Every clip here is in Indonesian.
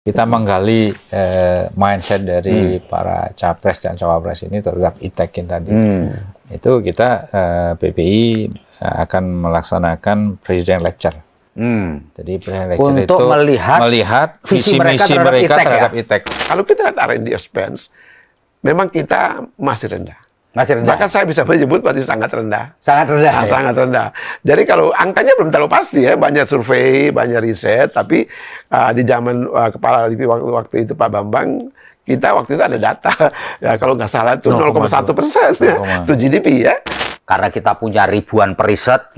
Kita menggali mindset dari para capres dan cawapres ini terhadap itekin tadi. Itu kita PPI akan melaksanakan Presiden Lecture. Jadi Presiden Lecture untuk itu melihat visi misi mereka terhadap ITEK. Kalau kita lihat R&D expense, memang kita masih rendah. Masih rendah. Bahkan saya bisa menyebut masih sangat rendah. Sangat rendah. Ya? Sangat rendah. Jadi kalau angkanya belum terlalu pasti ya, banyak survei, banyak riset, tapi di zaman kepala LIPI waktu itu Pak Bambang, kita waktu itu ada data, ya kalau nggak salah itu 0,1% itu GDP ya. Karena kita punya ribuan periset,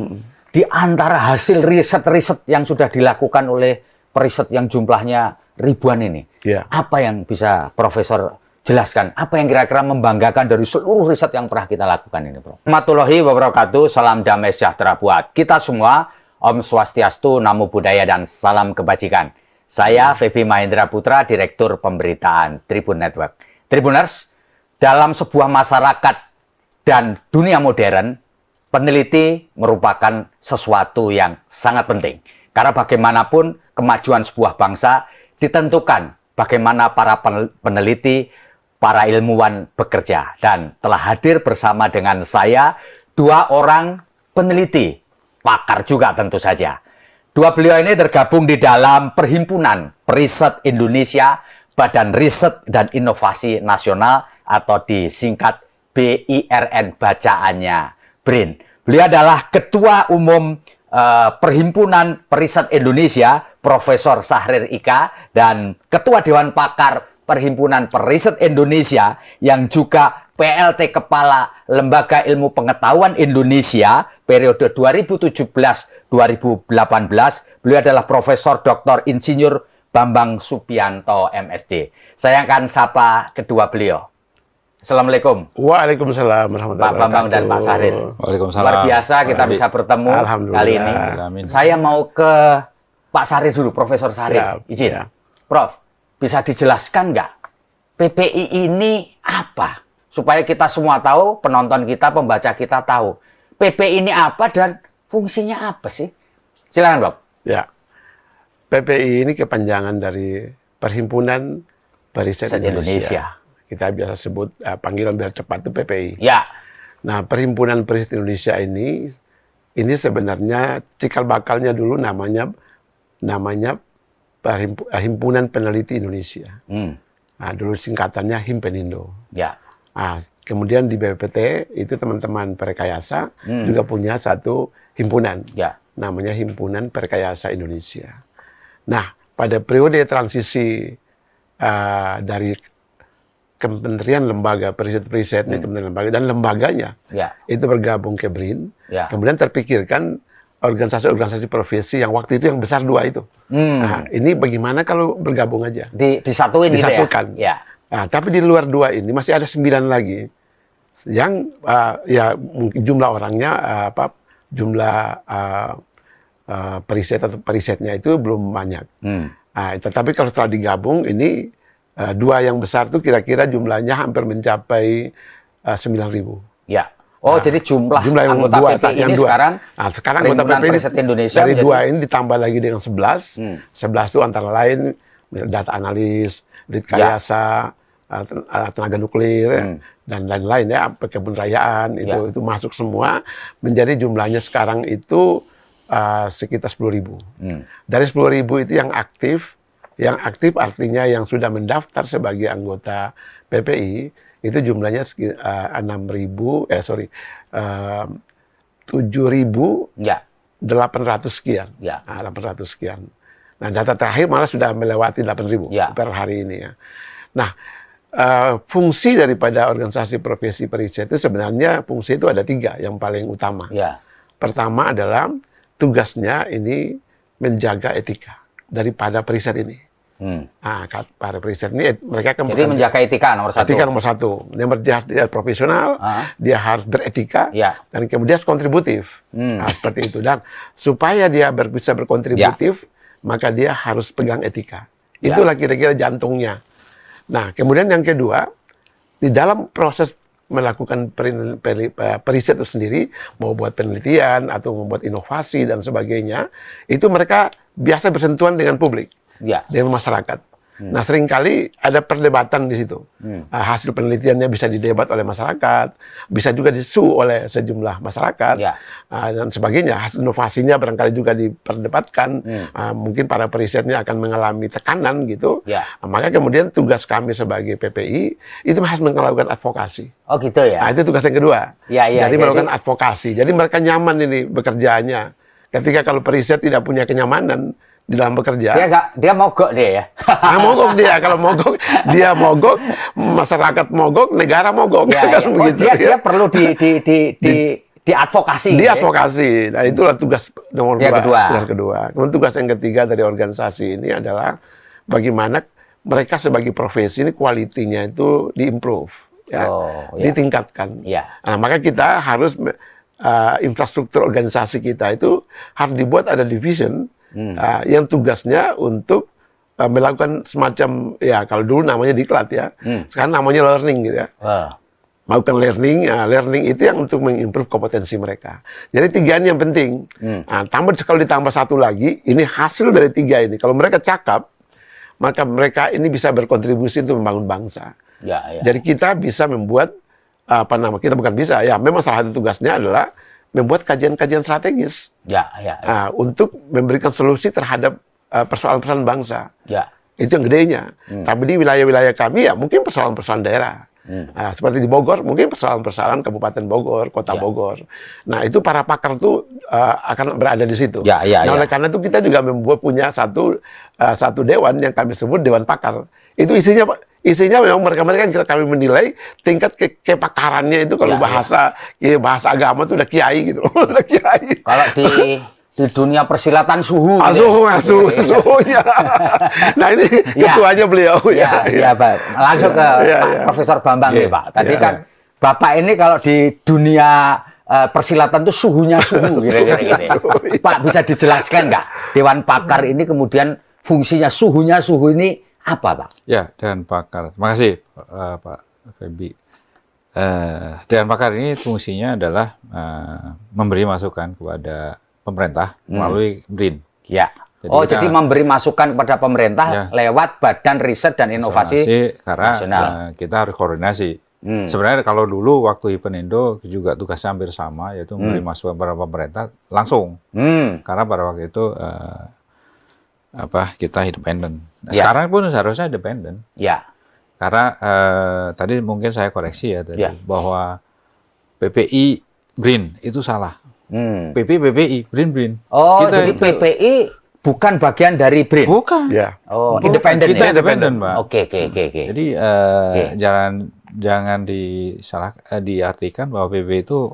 di antara hasil riset-riset yang sudah dilakukan oleh periset yang jumlahnya ribuan ini, apa yang bisa Profesor jelaskan, apa yang kira-kira membanggakan dari seluruh riset yang pernah kita lakukan ini, Bro? Warahmatullahi wabarakatuh, salam damai sejahtera buat kita semua, Om Swastiastu, Namo Buddhaya, dan salam kebajikan. Saya Febi Mahendra Putra, Direktur Pemberitaan Tribun Network. Tribuners, dalam sebuah masyarakat dan dunia modern, peneliti merupakan sesuatu yang sangat penting. Karena bagaimanapun kemajuan sebuah bangsa ditentukan bagaimana para peneliti, para ilmuwan bekerja. Dan telah hadir bersama dengan saya dua orang peneliti, pakar juga tentu saja. Dua beliau ini tergabung di dalam Perhimpunan Periset Indonesia, Badan Riset dan Inovasi Nasional, atau disingkat BIRN bacaannya, BRIN. Beliau adalah Ketua Umum Perhimpunan Periset Indonesia, Profesor Syahrir Ika, dan Ketua Dewan Pakar Perhimpunan Periset Indonesia yang juga PLT Kepala Lembaga Ilmu Pengetahuan Indonesia periode 2017-2018. Beliau adalah Profesor Dr. Insinyur Bambang Subianto MSc. Saya akan sapa kedua beliau. Assalamualaikum. Waalaikumsalam warahmatullahi Pak Bambang dan Pak Syahrir. Waalaikumsalam. Luar biasa kita bisa bertemu kali ini. Saya mau ke Pak Syahrir dulu, Profesor Syahrir. Izin. Prof, bisa dijelaskan nggak PPI ini apa? Supaya kita semua tahu, penonton kita, pembaca kita tahu. PPI ini apa dan fungsinya apa sih? Silakan, Bob. Ya, PPI ini kepanjangan dari Perhimpunan Periset Indonesia. Kita biasa sebut panggilan biar cepat itu PPI. Ya. Nah, Perhimpunan Periset Indonesia ini sebenarnya cikal bakalnya dulu namanya Himpunan Peneliti Indonesia. Nah, dulu singkatannya Himpenindo. Ya. Nah, kemudian di BPPT itu teman-teman Perkayasa juga punya satu himpunan. Ya. Namanya Himpunan Perkayasa Indonesia. Nah, pada periode transisi dari Kementerian Lembaga Periset Kementerian Lembaga dan lembaganya itu bergabung ke BRIN. Kemudian terpikirkan organisasi-organisasi profesi yang waktu itu yang besar dua itu. Nah, ini bagaimana kalau bergabung aja? Disatuin disatukan. Gitu ya? Nah, tapi di luar dua ini masih ada 9 lagi yang ya mungkin jumlah orangnya jumlah perisetnya itu belum banyak. Nah, tetapi kalau setelah digabung ini dua yang besar tuh kira-kira jumlahnya hampir mencapai 9.000. Ya. Oh, jadi jumlah yang anggota PPI ini sekarang, sekarang anggota PPI Periset Indonesia dari dua ini ditambah lagi dengan 11. 11 itu antara lain data analis, Ritkayasa, tenaga nuklir, dan lain-lain ya, kebun rayaan, itu masuk semua, menjadi jumlahnya sekarang itu sekitar 10.000. Dari 10.000 itu yang aktif artinya yang sudah mendaftar sebagai anggota PPI, itu jumlahnya 7.800 sekian. Ya. 800 sekian. Nah, data terakhir malah sudah melewati 8.000 per hari ini ya. Nah, fungsi daripada organisasi profesi periset itu sebenarnya fungsi itu ada 3 yang paling utama. Ya. Pertama adalah tugasnya ini menjaga etika daripada periset ini. Nah, para periset ini mereka kan jadi menjaga etika nomor 1. Etika nomor 1. Dia profesional, dia harus beretika, dan kemudian kontributif. Nah, seperti itu. Dan supaya dia bisa berkontributif, maka dia harus pegang etika. Itulah kira-kira jantungnya. Nah, kemudian yang kedua, di dalam proses melakukan periset itu sendiri, mau buat penelitian atau membuat inovasi dan sebagainya, itu mereka biasa bersentuhan dengan publik, dengan masyarakat. Nah, seringkali ada perdebatan di situ. Hasil penelitiannya bisa didebat oleh masyarakat, bisa juga disu oleh sejumlah masyarakat, dan sebagainya. Hasil inovasinya barangkali juga diperdebatkan. Mungkin para perisetnya akan mengalami tekanan gitu. Maka kemudian tugas kami sebagai PPI itu harus melakukan advokasi. Oh gitu ya. Nah, itu tugas yang kedua. Jadi melakukan advokasi. Jadi mereka nyaman ini bekerjanya. Ketika kalau periset tidak punya kenyamanan di dalam bekerja, dia mogok dia ya. Nah, mogok dia. Kalau mogok, dia mogok, masyarakat mogok, negara mogok. Kan begitu, dia perlu diadvokasi. Diadvokasi. Nah, itulah tugas nomor kedua. Tugas kedua. Kemudian tugas yang ketiga dari organisasi ini adalah bagaimana mereka sebagai profesi ini kualitinya itu diimprove, ditingkatkan. Nah, maka kita harus infrastruktur organisasi kita itu harus dibuat ada division yang tugasnya untuk melakukan semacam, ya kalau dulu namanya diklat ya, sekarang namanya learning gitu ya. Melakukan learning itu yang untuk mengimprove kompetensi mereka. Jadi 3 ini yang penting. Nah, kalau ditambah 1 lagi, ini hasil dari 3 ini. Kalau mereka cakap, maka mereka ini bisa berkontribusi untuk membangun bangsa. Jadi kita bisa membuat kita bukan bisa, ya memang salah satu tugasnya adalah membuat kajian-kajian strategis untuk memberikan solusi terhadap persoalan-persoalan bangsa. Itu yang gedenya. Tapi di wilayah-wilayah kami ya mungkin persoalan-persoalan daerah. Seperti di Bogor, mungkin persoalan-persoalan Kabupaten Bogor, Kota Bogor. Nah, itu para pakar tuh akan berada di situ. Oleh karena itu kita juga punya satu dewan yang kami sebut Dewan Pakar. Itu isinya memang mereka kami menilai tingkat kepakarannya itu kalau bahasa agama itu udah kiai gitu loh. Udah kiai. Kalau di dunia persilatan suhunya. Nah, ini ketuanya beliau. Pak. Langsung ke Profesor Bambang nih, Pak. Tadi kan Bapak ini kalau di dunia persilatan itu suhunya suhu gitu. Pak, bisa dijelaskan nggak Dewan Pakar ini kemudian fungsinya suhunya suhu ini apa, Pak? Ya, Dewan Pakar. Terima kasih, Pak Febi. Dewan Pakar ini fungsinya adalah memberi masukan kepada pemerintah melalui BRIN. Jadi memberi masukan kepada pemerintah lewat Badan Riset dan Inovasi karena kita harus koordinasi. Sebenarnya kalau dulu waktu Hipenindo juga tugasnya hampir sama, yaitu memberi masukan kepada pemerintah langsung. Karena pada waktu itu kita independen. Sekarang pun seharusnya independen. Karena tadi mungkin saya koreksi ya tadi bahwa PPI BRIN itu salah. PPI BRIN. Jadi PPI bukan bagian dari BRIN. Bukan. Independen. Kita independen, Pak. Oke. Jadi jangan diartikan bahwa PPI itu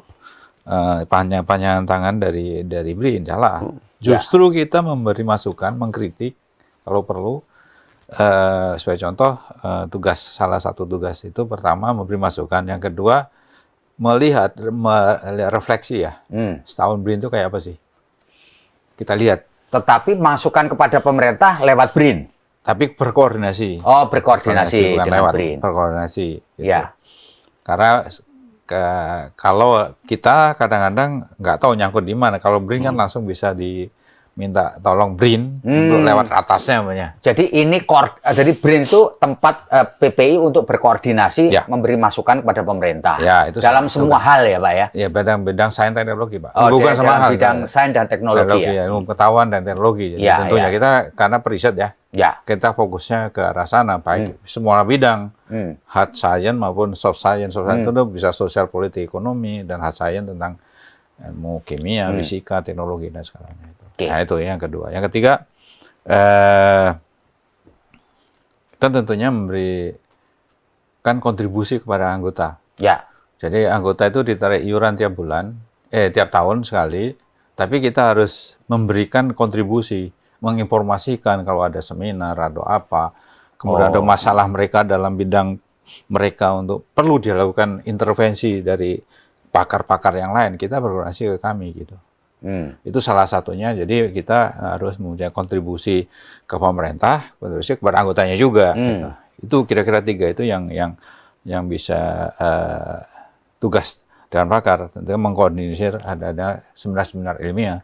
panjang tangan dari BRIN, salah. Justru kita memberi masukan, mengkritik kalau perlu. Sebagai contoh, salah satu tugas itu pertama memberi masukan, yang kedua melihat refleksi ya. Setahun BRIN itu kayak apa sih? Kita lihat. Tetapi masukan kepada pemerintah lewat BRIN. Tapi berkoordinasi. Berkoordinasi bukan dengan lewat BRIN. Berkoordinasi. Gitu. Karena kalau kita kadang-kadang nggak tahu nyangkut di mana. Kalau BRIN kan langsung bisa diminta tolong BRIN untuk lewat atasnya namanya. Jadi jadi BRIN itu tempat PPI untuk berkoordinasi, memberi masukan kepada pemerintah. Itu dalam semua hal ya, Pak ya. Ya, bidang sains dan teknologi, Pak. Bukan sama hal. Bidang sains dan teknologi. Ilmu pengetahuan dan teknologi. Jadi tentunya kita karena periset kita fokusnya ke arah sana, baik semua bidang, hard science maupun soft science. Soft science itu bisa sosial, politik, ekonomi, dan hard science tentang ilmu kimia, fisika, teknologi dan segalanya. Nah, itu yang kedua. Yang ketiga, kita tentunya memberikan kontribusi kepada anggota. Jadi anggota itu ditarik iuran tiap tahun sekali, tapi kita harus memberikan kontribusi, menginformasikan kalau ada seminar atau apa, kemudian ada masalah mereka dalam bidang mereka untuk perlu dilakukan intervensi dari pakar-pakar yang lain, kita berkoordinasi ke kami gitu. Itu salah satunya. Jadi kita harus mempunyai kontribusi ke pemerintah, kontribusi kepada anggotanya juga. Gitu. Itu kira-kira 3 itu yang bisa tugas Dewan Pakar, tentunya mengkoordinir ada seminar-seminar ilmiah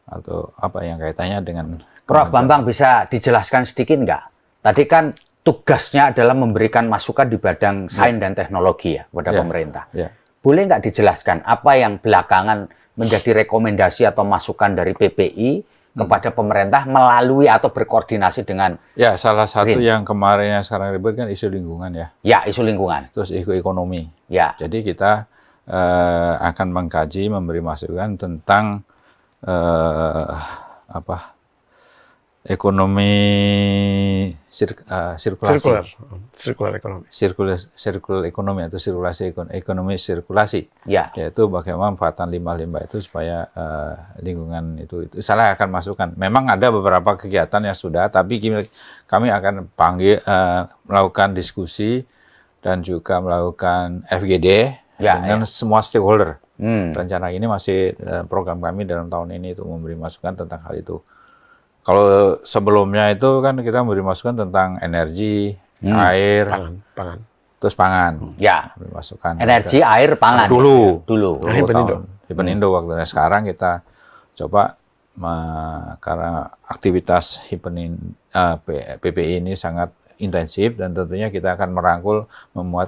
atau apa yang kaitannya dengan. Prof. Bambang bisa dijelaskan sedikit nggak tadi kan tugasnya adalah memberikan masukan di bidang sains dan teknologi ya kepada pemerintah. Boleh nggak dijelaskan apa yang belakangan menjadi rekomendasi atau masukan dari PPI kepada pemerintah melalui atau berkoordinasi dengan salah satu yang kemarin yang sekarang ribet kan isu lingkungan ya. Ya, isu lingkungan. Terus isu ekonomi. Ya. Jadi kita akan mengkaji, memberi masukan tentang ekonomi sirkulasi, circular ekonomi atau ekonomi sirkulasi, yaitu bagaimana pemanfaatan limbah-limbah itu supaya lingkungan itu salah akan masukkan. Memang ada beberapa kegiatan yang sudah, tapi kami akan melakukan diskusi dan juga melakukan FGD dengan semua stakeholder. Rencana ini masih program kami dalam tahun ini itu memberi masukan tentang hal itu. Kalau sebelumnya itu kan kita memberi masukan tentang energi, air, pangan, terus pangan. Ya. Memberi masukan. Energi, air, pangan. Dulu. Hipenindo. Waktunya sekarang kita coba karena aktivitas PPI ini sangat intensif dan tentunya kita akan merangkul,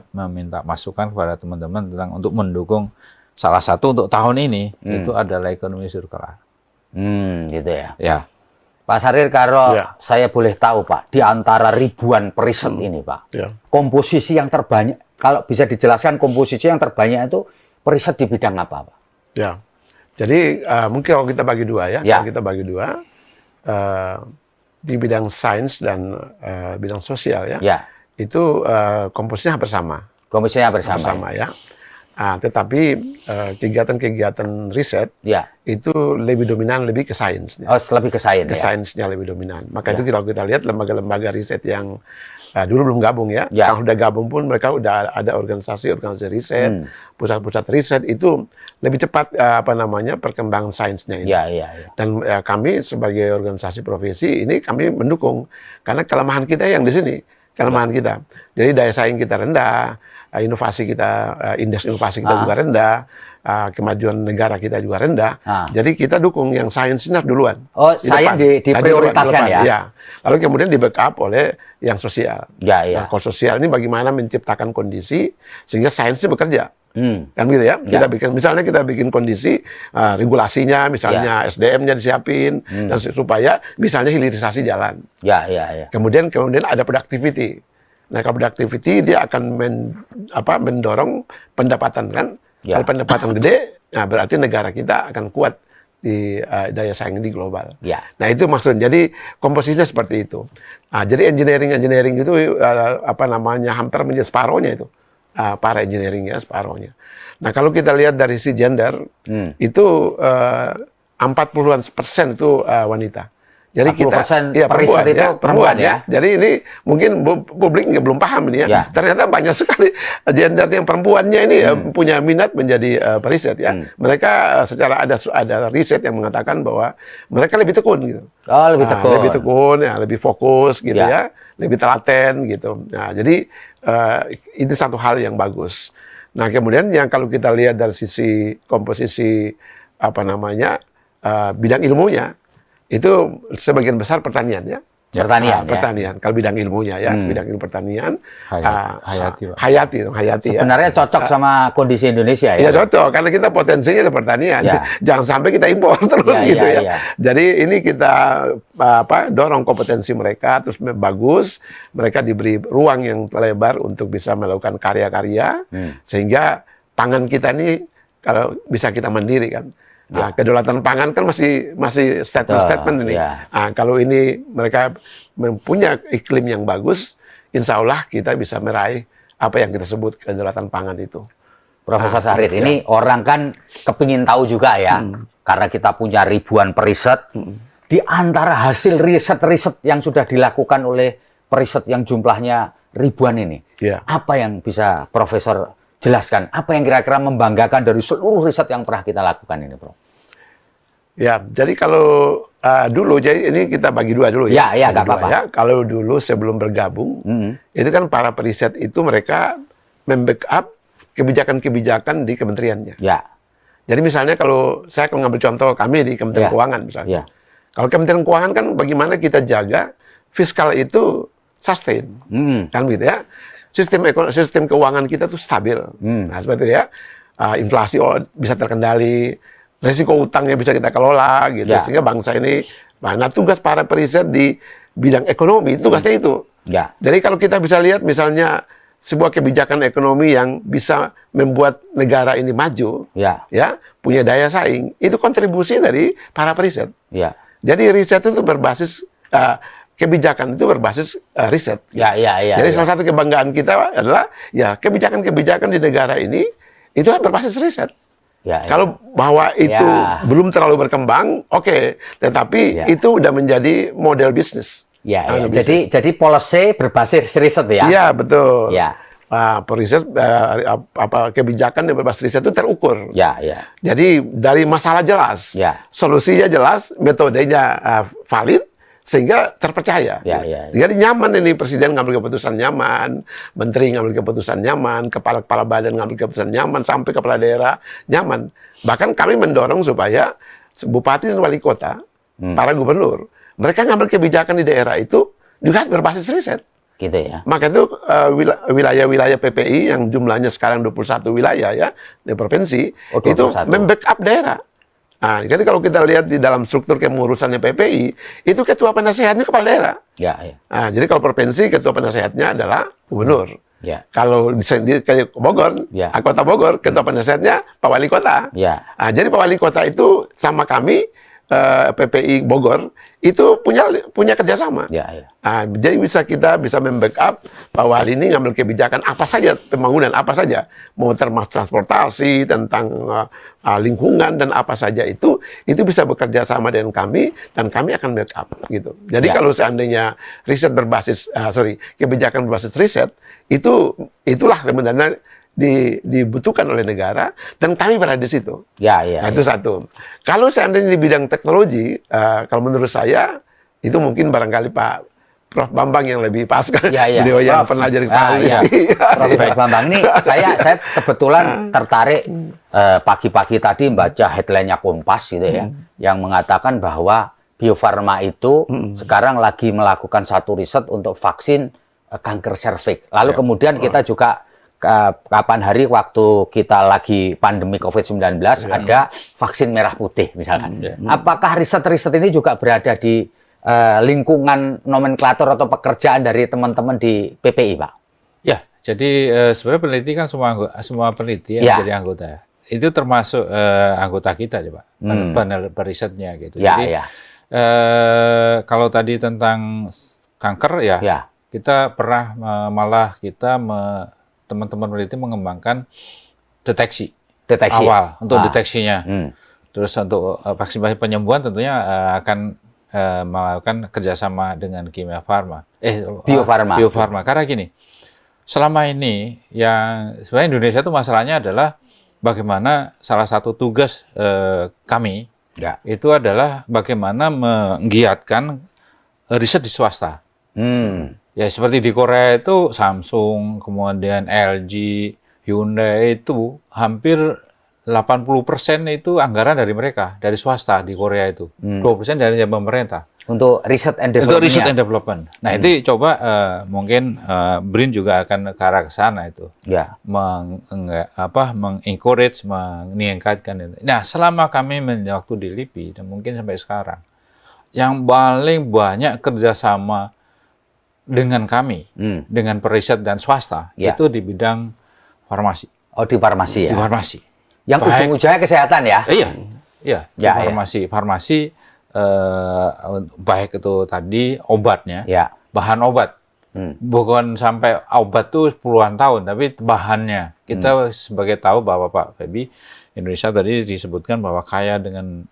meminta masukan kepada teman-teman tentang untuk mendukung salah satu untuk tahun ini itu adalah ekonomi sirkular. Gitu ya. Ya. Pak Sarir, kalau saya boleh tahu Pak, di antara ribuan periset ini Pak, komposisi yang terbanyak, kalau bisa dijelaskan komposisi yang terbanyak itu periset di bidang apa Pak? Ya, jadi mungkin kalau kita bagi dua ya, kalau kita bagi dua, di bidang sains dan bidang sosial itu komposisinya hampir sama. Komposisinya bersama ya. Tetapi kegiatan-kegiatan riset itu lebih dominan lebih ke sainsnya. Oh, lebih ke sains. Ke sainsnya lebih dominan. Maka itu kalau kita lihat lembaga-lembaga riset yang dulu belum gabung ya. Kalau udah gabung pun mereka udah ada organisasi riset, pusat-pusat riset itu lebih cepat perkembangan sainsnya ini. Dan kami sebagai organisasi profesi ini kami mendukung karena kelemahan kita yang di sini. Kelemahan kita. Jadi daya saing kita rendah, inovasi kita, indeks inovasi kita juga rendah, kemajuan negara kita juga rendah. Jadi kita dukung yang sainsnya duluan. Oh, sains diprioritaskan ya? Lalu kemudian di backup oleh yang sosial. Nah, kalau sosial ini bagaimana menciptakan kondisi sehingga sainsnya bekerja. Kan gitu ya? Misalnya kita bikin kondisi regulasinya, misalnya SDM-nya disiapin, dan supaya misalnya hilirisasi jalan. Kemudian ada productivity. Nah, kalau productivity dia akan mendorong pendapatan kan. Kalau pendapatan gede, nah berarti negara kita akan kuat di daya saing di global. Nah, itu maksudnya. Jadi komposisinya seperti itu. Nah, jadi engineering itu hampir menjadi separohnya itu. Para engineering-nya separohnya. Nah, kalau kita lihat dari si gender, itu 40% itu wanita. Jadi kita perempuan itu perempuan ya. Jadi ini mungkin publik belum paham ini ya. Ternyata banyak sekali gender yang perempuannya ini punya minat menjadi periset ya. Mereka secara ada riset yang mengatakan bahwa mereka lebih tekun gitu. Oh, lebih tekun. Lebih tekun ya, lebih fokus gitu ya, lebih telaten gitu. Nah, jadi itu satu hal yang bagus. Nah, kemudian yang kalau kita lihat dari sisi komposisi bidang ilmunya itu sebagian besar pertanian ya. Pertanian. Kalau bidang ilmunya ya, bidang ilmu pertanian. Hayati ya. Sebenarnya cocok sama kondisi Indonesia ya. Iya cocok, karena kita potensinya di pertanian. Jangan sampai kita impor terus gitu ya. Jadi ini kita dorong kompetensi mereka terus bagus, mereka diberi ruang yang lebar untuk bisa melakukan karya-karya sehingga pangan kita ini kalau bisa kita mandiri kan. Nah, kedaulatan pangan kan masih statement ini. Nah, kalau ini mereka mempunyai iklim yang bagus, insya Allah kita bisa meraih apa yang kita sebut kedaulatan pangan itu. Profesor Sarir, ini orang kan kepingin tahu juga ya, karena kita punya ribuan periset, di antara hasil riset-riset yang sudah dilakukan oleh periset yang jumlahnya ribuan ini, apa yang bisa Profesor jelaskan? Apa yang kira-kira membanggakan dari seluruh riset yang pernah kita lakukan ini, Bro? Ya, jadi kalau dulu, jadi ini kita bagi dua dulu ya. Ya, nggak apa-apa. Ya. Kalau dulu sebelum bergabung, itu kan para periset itu mereka membackup kebijakan-kebijakan di kementeriannya. Jadi misalnya kalau saya akan ngambil contoh kami di Kementerian Keuangan misalnya. Kalau Kementerian Keuangan kan bagaimana kita jaga fiskal itu sustain, kan gitu ya. Sistem keuangan kita tuh stabil. Nah, seperti itu ya. Inflasi bisa terkendali, risiko utangnya bisa kita kelola gitu. Ya. Sehingga bangsa ini, nah tugas para periset di bidang ekonomi tugasnya itu. Ya. Jadi kalau kita bisa lihat misalnya sebuah kebijakan ekonomi yang bisa membuat negara ini maju, ya punya daya saing, itu kontribusi dari para periset. Ya. Jadi riset itu berbasis kebijakan itu berbasis riset. Jadi salah satu kebanggaan kita adalah ya kebijakan-kebijakan di negara ini itu berbasis riset. Kalau bahwa itu belum terlalu berkembang, oke, tetapi itu udah menjadi model bisnis. Jadi policy berbasis riset ya. Iya, betul. Ya. Periset kebijakan yang berbasis riset itu terukur. Ya. Jadi dari masalah jelas, solusinya jelas, metodenya valid, sehingga terpercaya. Jadi nyaman ini presiden ngambil keputusan nyaman, menteri ngambil keputusan nyaman, kepala badan ngambil keputusan nyaman, sampai kepala daerah nyaman. Bahkan kami mendorong supaya bupati dan wali kota, para gubernur, mereka ngambil kebijakan di daerah itu juga berbasis riset. Gitu ya. Maka itu wilayah-wilayah PPI yang jumlahnya sekarang 21 wilayah ya di provinsi, itu membackup daerah. Nah, jadi kalau kita lihat di dalam struktur kepengurusannya PPI, itu ketua penasehatnya kepala daerah. Nah, jadi kalau provinsi ketua penasehatnya adalah gubernur. Kalau di Bogor, kota Bogor, ketua penasehatnya Pak Wali Kota. Nah, jadi Pak Wali Kota itu sama kami PPI Bogor itu punya kerjasama. Nah, jadi kita bisa membackup Pak Wali ini ngambil kebijakan apa saja, pembangunan apa saja, mau termasuk transportasi, tentang lingkungan dan apa saja itu bisa bekerja sama dengan kami dan kami akan backup gitu. Jadi kalau seandainya riset berbasis kebijakan berbasis riset itulah sebenarnya dibutuhkan oleh negara dan kami berada di situ. Nah, itu satu. Kalau seandainya di bidang teknologi, kalau menurut saya itu mungkin barangkali Pak Prof Bambang yang lebih pas kan. Beliau yang pernah jadi Prof Bambang ini saya kebetulan tertarik pagi-pagi tadi membaca headline-nya Kompas gitu ya, yang mengatakan bahwa Bio Farma itu sekarang lagi melakukan satu riset untuk vaksin kanker serviks. Lalu kemudian kita juga kapan hari waktu kita lagi pandemi COVID-19 ada vaksin merah putih misalkan. Apakah riset-riset ini juga berada di lingkungan nomenklatur atau pekerjaan dari teman-teman di PPI, Pak? Ya, jadi sebenarnya peneliti kan semua peneliti yang menjadi anggota. Itu termasuk anggota kita, Pak. Perisetnya gitu. Jadi kalau tadi tentang kanker kita pernah malah teman-teman peneliti mengembangkan deteksi awal untuk deteksinya. Terus untuk vaksinasi penyembuhan tentunya akan melakukan kerjasama dengan Kimia Farma, Bio Farma. Karena gini, selama ini yang sebenarnya Indonesia itu masalahnya adalah bagaimana salah satu tugas kami itu adalah bagaimana menggiatkan riset di swasta. Ya seperti di Korea itu Samsung, kemudian LG, Hyundai itu hampir 80% itu anggaran dari mereka, dari swasta di Korea itu. 20% dari pemerintah. Untuk riset and development. Untuk riset and development. Nah, itu coba mungkin BRIN juga akan ke arah ke sana itu. Mengencourage, meningkatkan. Nah, selama kami waktu di LIPI dan mungkin sampai sekarang, yang paling banyak kerjasama dengan kami, dengan periset dan swasta, itu di bidang farmasi. Oh, di farmasi ya? Di farmasi. Yang ujung-ujungnya kesehatan ya? Iya. Farmasi, baik itu tadi obatnya, bahan obat. Bukan sampai obat itu puluhan tahun, tapi bahannya. Kita sebagai tahu bahwa Pak Febi, Indonesia tadi disebutkan bahwa kaya dengan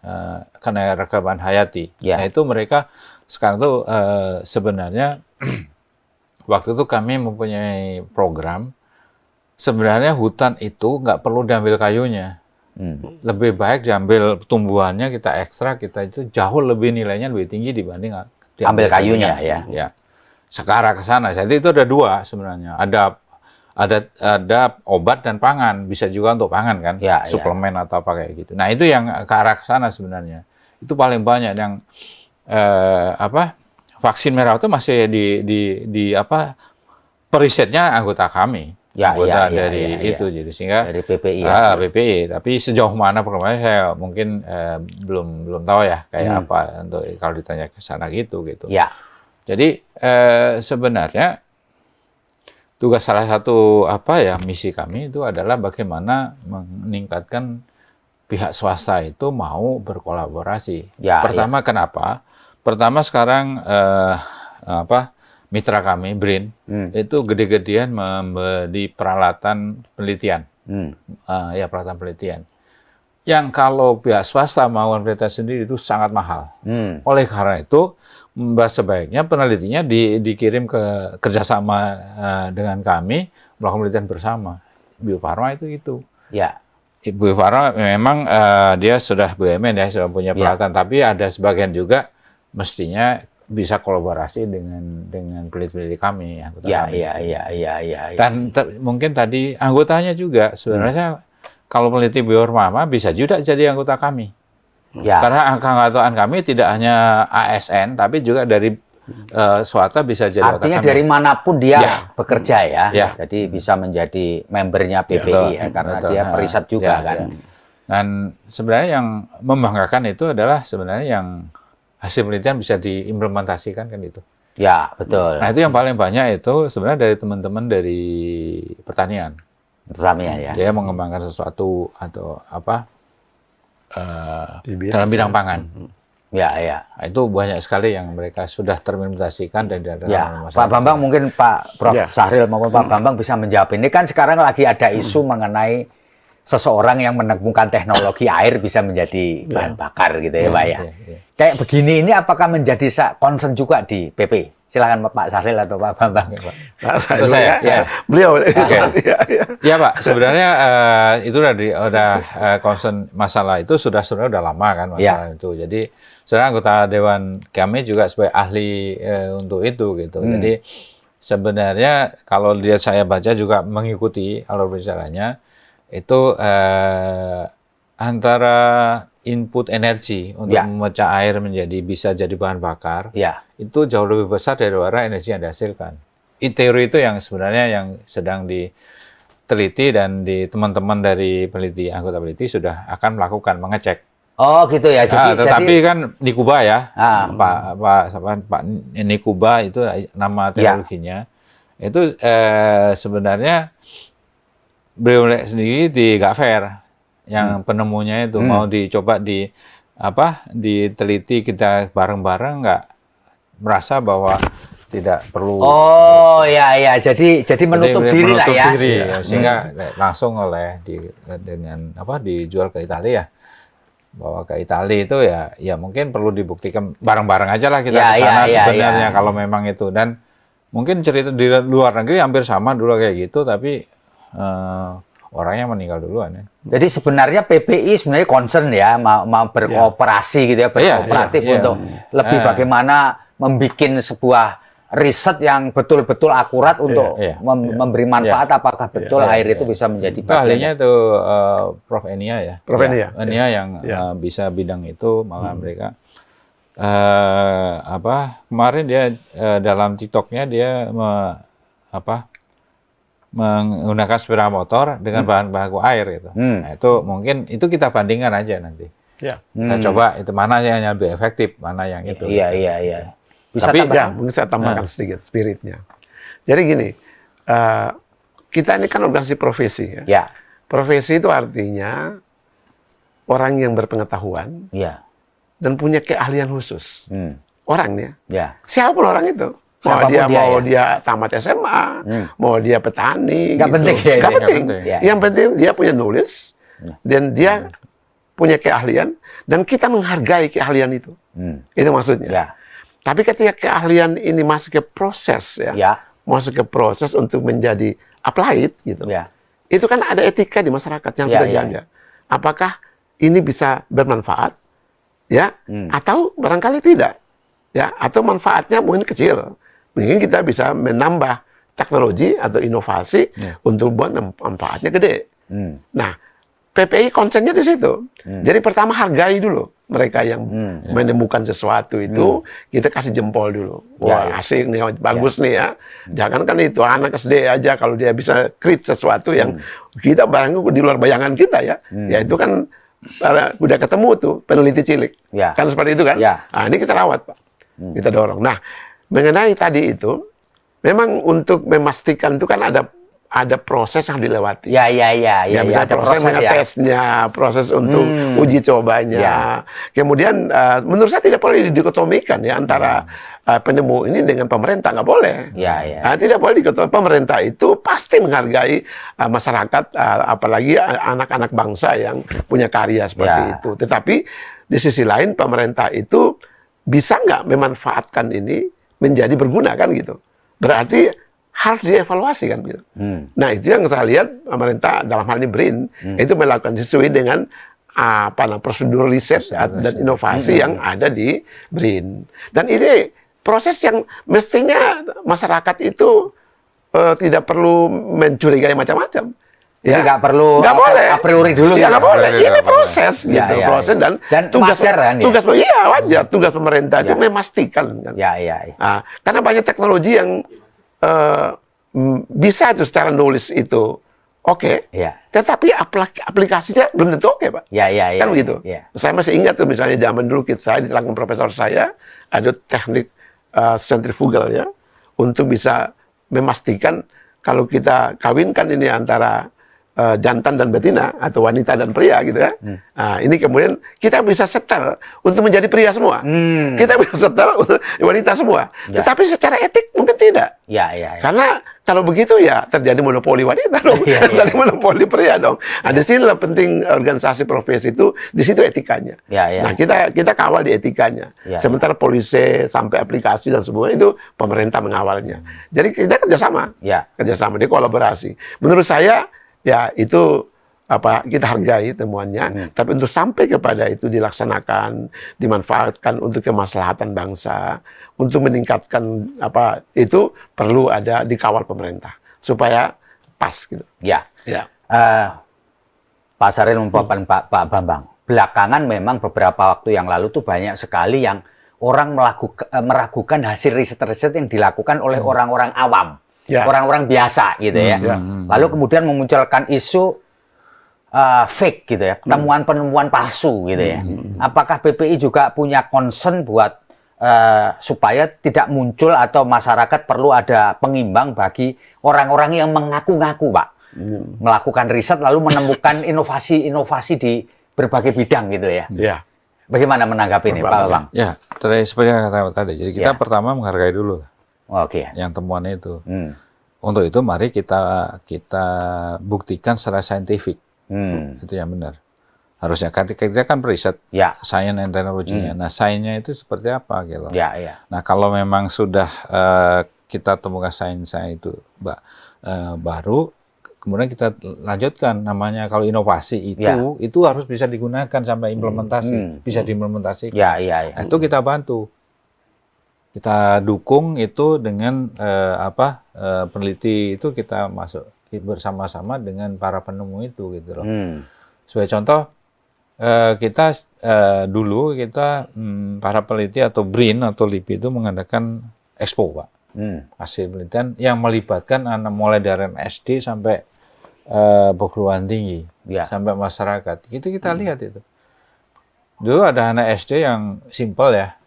keanekaragaman hayati. Nah, itu mereka sekarang tuh sebenarnya waktu itu kami mempunyai program, sebenarnya hutan itu nggak perlu diambil kayunya. Lebih baik diambil tumbuhannya, kita ekstrak, kita itu jauh lebih nilainya lebih tinggi dibanding diambil kayunya ya. Sekarang ke sana. Jadi itu ada dua sebenarnya. Ada obat dan pangan, bisa juga untuk pangan kan, suplemen atau apa kayak gitu. Nah, itu yang ke arah ke sana sebenarnya. Itu paling banyak yang vaksin merah itu masih di apa perisetnya anggota kami. Anggota dari itu, jadi sehingga dari PPI ya. PPI, tapi sejauh mana perkembangannya saya mungkin belum tahu ya kayak apa untuk kalau ditanya ke sana gitu. Ya. Jadi sebenarnya tugas salah satu misi kami itu adalah bagaimana meningkatkan pihak swasta itu mau berkolaborasi. Pertama kenapa? Pertama sekarang mitra kami, BRIN, itu gede-gedean membeli peralatan penelitian. Peralatan penelitian. Yang kalau pihak swasta mau penelitian sendiri itu sangat mahal. Oleh karena itu, sebaiknya penelitinya dikirim ke kerjasama dengan kami, melakukan penelitian bersama. Bio Farma itu gitu. Ya. Bio Farma memang dia sudah BUMN ya, sudah punya peralatan, tapi ada sebagian juga mestinya bisa kolaborasi dengan peneliti kami, anggota kami. Iya. Dan mungkin tadi anggotanya juga sebenarnya kalau peneliti Bio Farma bisa juga jadi anggota kami. Ya. Karena keanggotaan kami tidak hanya ASN, tapi juga dari swasta bisa jadi anggota kami. Artinya dari manapun dia bekerja ya. Jadi bisa menjadi membernya PPI karena dia periset juga kan. Dan sebenarnya yang membanggakan itu adalah sebenarnya yang hasil penelitian bisa diimplementasikan kan itu. Ya, betul. Nah, itu yang paling banyak itu sebenarnya dari teman-teman dari pertanian. Pertanian ya. Dia mengembangkan sesuatu atau dalam bidang pangan. Ya. Nah, itu banyak sekali yang mereka sudah terimplementasikan dan ada Pak Bambang mungkin Pak Prof. Sahril maupun Pak Bambang bisa menjawab ini kan sekarang lagi ada isu mengenai seseorang yang menemukan teknologi air bisa menjadi bahan bakar gitu ya Pak ya. Kayak begini ini apakah menjadi concern juga di PP? Silakan Pak Sahril atau Pak Bambang. Itu saya. Beliau. Ya Pak, sebenarnya itu udah concern masalah itu sebenarnya udah lama kan masalah itu. Jadi sebenarnya anggota Dewan kami juga sebagai ahli untuk itu gitu. Jadi sebenarnya kalau saya baca juga mengikuti alur bicaranya itu antara input energi untuk memecah air menjadi bisa jadi bahan bakar itu jauh lebih besar daripada energi yang dihasilkan. Teori itu yang sebenarnya yang sedang diteliti dan di teman-teman dari peneliti anggota peneliti sudah akan melakukan mengecek. Oh gitu ya. Tetapi kan Nikuba ya, Pak Nikuba itu nama teknologinya itu sebenarnya beliau sendiri nggak fair. Yang penemunya itu mau dicoba diteliti kita bareng-bareng nggak merasa bahwa tidak perlu. Oh ya. Jadi menutup diri lah ya. Sehingga langsung dijual ke Italia. Bawa ke Italia itu ya mungkin perlu dibuktikan bareng-bareng aja lah kita ke sana sebenarnya kalau memang itu. Dan mungkin cerita di luar negeri hampir sama dulu kayak gitu, tapi orangnya meninggal duluan ya. Jadi sebenarnya PPI sebenarnya concern ya mau berkooperasi gitu ya, berkooperatif untuk lebih bagaimana membuat sebuah riset yang betul-betul akurat untuk memberi manfaat apakah betul air itu bisa menjadi ahlinya itu Prof. Enia ya. Prof. Enia. Enia yang bisa bidang itu malah mereka kemarin dia dalam TikToknya dia menggunakan sepeda motor dengan bahan baku air gitu. Nah, itu mungkin itu kita bandingkan aja nanti. Kita coba itu mana yang lebih efektif, mana yang itu. Iya. Bisa mungkin saya tambahkan sedikit spiritnya. Jadi gini, kita ini kan organisasi profesi ya. Profesi itu artinya orang yang berpengetahuan dan punya keahlian khusus. Orangnya. Siapapun orang itu. Mau dia tamat SMA, mau dia petani, nggak penting. Nggak penting. Yang penting dia punya knowledge dan dia punya keahlian dan kita menghargai keahlian itu. Itu maksudnya. Tapi ketika keahlian ini masuk ke proses masuk ke proses untuk menjadi applied gitu. Itu kan ada etika di masyarakat yang kita jaga. Apakah ini bisa bermanfaat atau barangkali tidak. Atau manfaatnya mungkin kecil. Mungkin kita bisa menambah teknologi atau inovasi untuk buat manfaatnya gede. Nah, PPI konsennya di situ. Jadi pertama hargai dulu. mereka yang menemukan sesuatu itu kita kasih jempol dulu. Wah, asik nih, bagus nih ya. Jangan kan itu anak SD aja kalau dia bisa create sesuatu yang kita barangkali di luar bayangan kita ya. Ya itu kan udah ketemu tuh peneliti cilik. Kan seperti itu kan? Nah, ini kita rawat, Pak. Kita dorong. Nah, mengenai tadi itu memang untuk memastikan itu kan ada proses yang dilewati. Ya, ada proses mengetesnya, proses untuk uji cobanya. Kemudian menurut saya tidak boleh didikotomikan ya antara penemu ini dengan pemerintah, nggak boleh. Tidak boleh dikotomikan. Pemerintah itu pasti menghargai masyarakat, apalagi anak-anak bangsa yang punya karya seperti itu. Tetapi di sisi lain pemerintah itu bisa nggak memanfaatkan ini menjadi berguna kan gitu. Berarti harus dievaluasi kan gitu. Nah itu yang saya lihat pemerintah dalam hal ini BRIN itu melakukan sesuai dengan prosedur riset dan inovasi yang ada di BRIN. Dan ini proses yang mestinya masyarakat itu tidak perlu mencurigai macam-macam. Jadi nggak perlu boleh a priori dulu ya, nggak boleh. Ini proses gitu, proses dan tugas wajar, kan, wajar tugas pemerintah itu memastikan kan. Nah, karena banyak teknologi yang bisa itu secara nulis itu oke, tetapi aplikasinya belum tentu oke, Pak. Kan begitu. Saya masih ingat tuh misalnya zaman dulu saya diterangkan profesor saya ada teknik sentrifugal ya untuk bisa memastikan kalau kita kawinkan ini antara jantan dan betina atau wanita dan pria gitu ya. Nah, ini kemudian kita bisa setel untuk menjadi pria semua. Kita bisa setel untuk wanita semua. Tetapi secara etik mungkin tidak. Karena kalau begitu ya terjadi monopoli wanita dong. Terjadi monopoli pria dong. Nah, di sinilah penting organisasi profesi itu, di situ etikanya. Nah, kita kawal di etikanya. Sementara polisi sampai aplikasi dan semua itu pemerintah mengawalnya. Jadi kita kerjasama. Kerjasama, di kolaborasi. Menurut saya ya itu kita hargai temuannya, tapi untuk sampai kepada itu dilaksanakan, dimanfaatkan untuk kemaslahatan bangsa, untuk meningkatkan itu perlu ada dikawal pemerintah supaya pas gitu. Pak Saril memaparkan Pak Bambang. Belakangan memang beberapa waktu yang lalu tuh banyak sekali yang orang meragukan hasil riset-riset yang dilakukan oleh orang-orang awam. Orang-orang biasa gitu ya. Lalu kemudian memunculkan isu fake gitu ya, penemuan-penemuan palsu gitu ya. Apakah PPI juga punya concern buat supaya tidak muncul atau masyarakat perlu ada pengimbang bagi orang-orang yang mengaku-ngaku, Pak, melakukan riset lalu menemukan inovasi-inovasi di berbagai bidang gitu ya. Bagaimana menanggapi ini, Pak Bambang? Ya, seperti yang kata tadi. Jadi kita pertama menghargai dulu. Yang temuannya itu. Untuk itu mari kita buktikan secara saintifik. Itu yang benar. Harusnya kita kan periset science and technology-nya. Nah, sainsnya itu seperti apa gitu. Nah, kalau memang sudah kita temukan sainsnya itu baru, kemudian kita lanjutkan namanya kalau inovasi itu harus bisa digunakan sampai implementasi, bisa diimplementasikan. Nah, itu kita bantu. Kita dukung itu dengan peneliti itu kita masuk bersama-sama dengan para penemu itu gitu loh. Sebagai contoh kita dulu para peneliti atau BRIN atau LIPI itu mengadakan expo, Pak. Hasil penelitian yang melibatkan anak mulai dari SD sampai perguruan tinggi, sampai masyarakat. Itu kita lihat itu. Dulu ada anak SD yang simpel ya.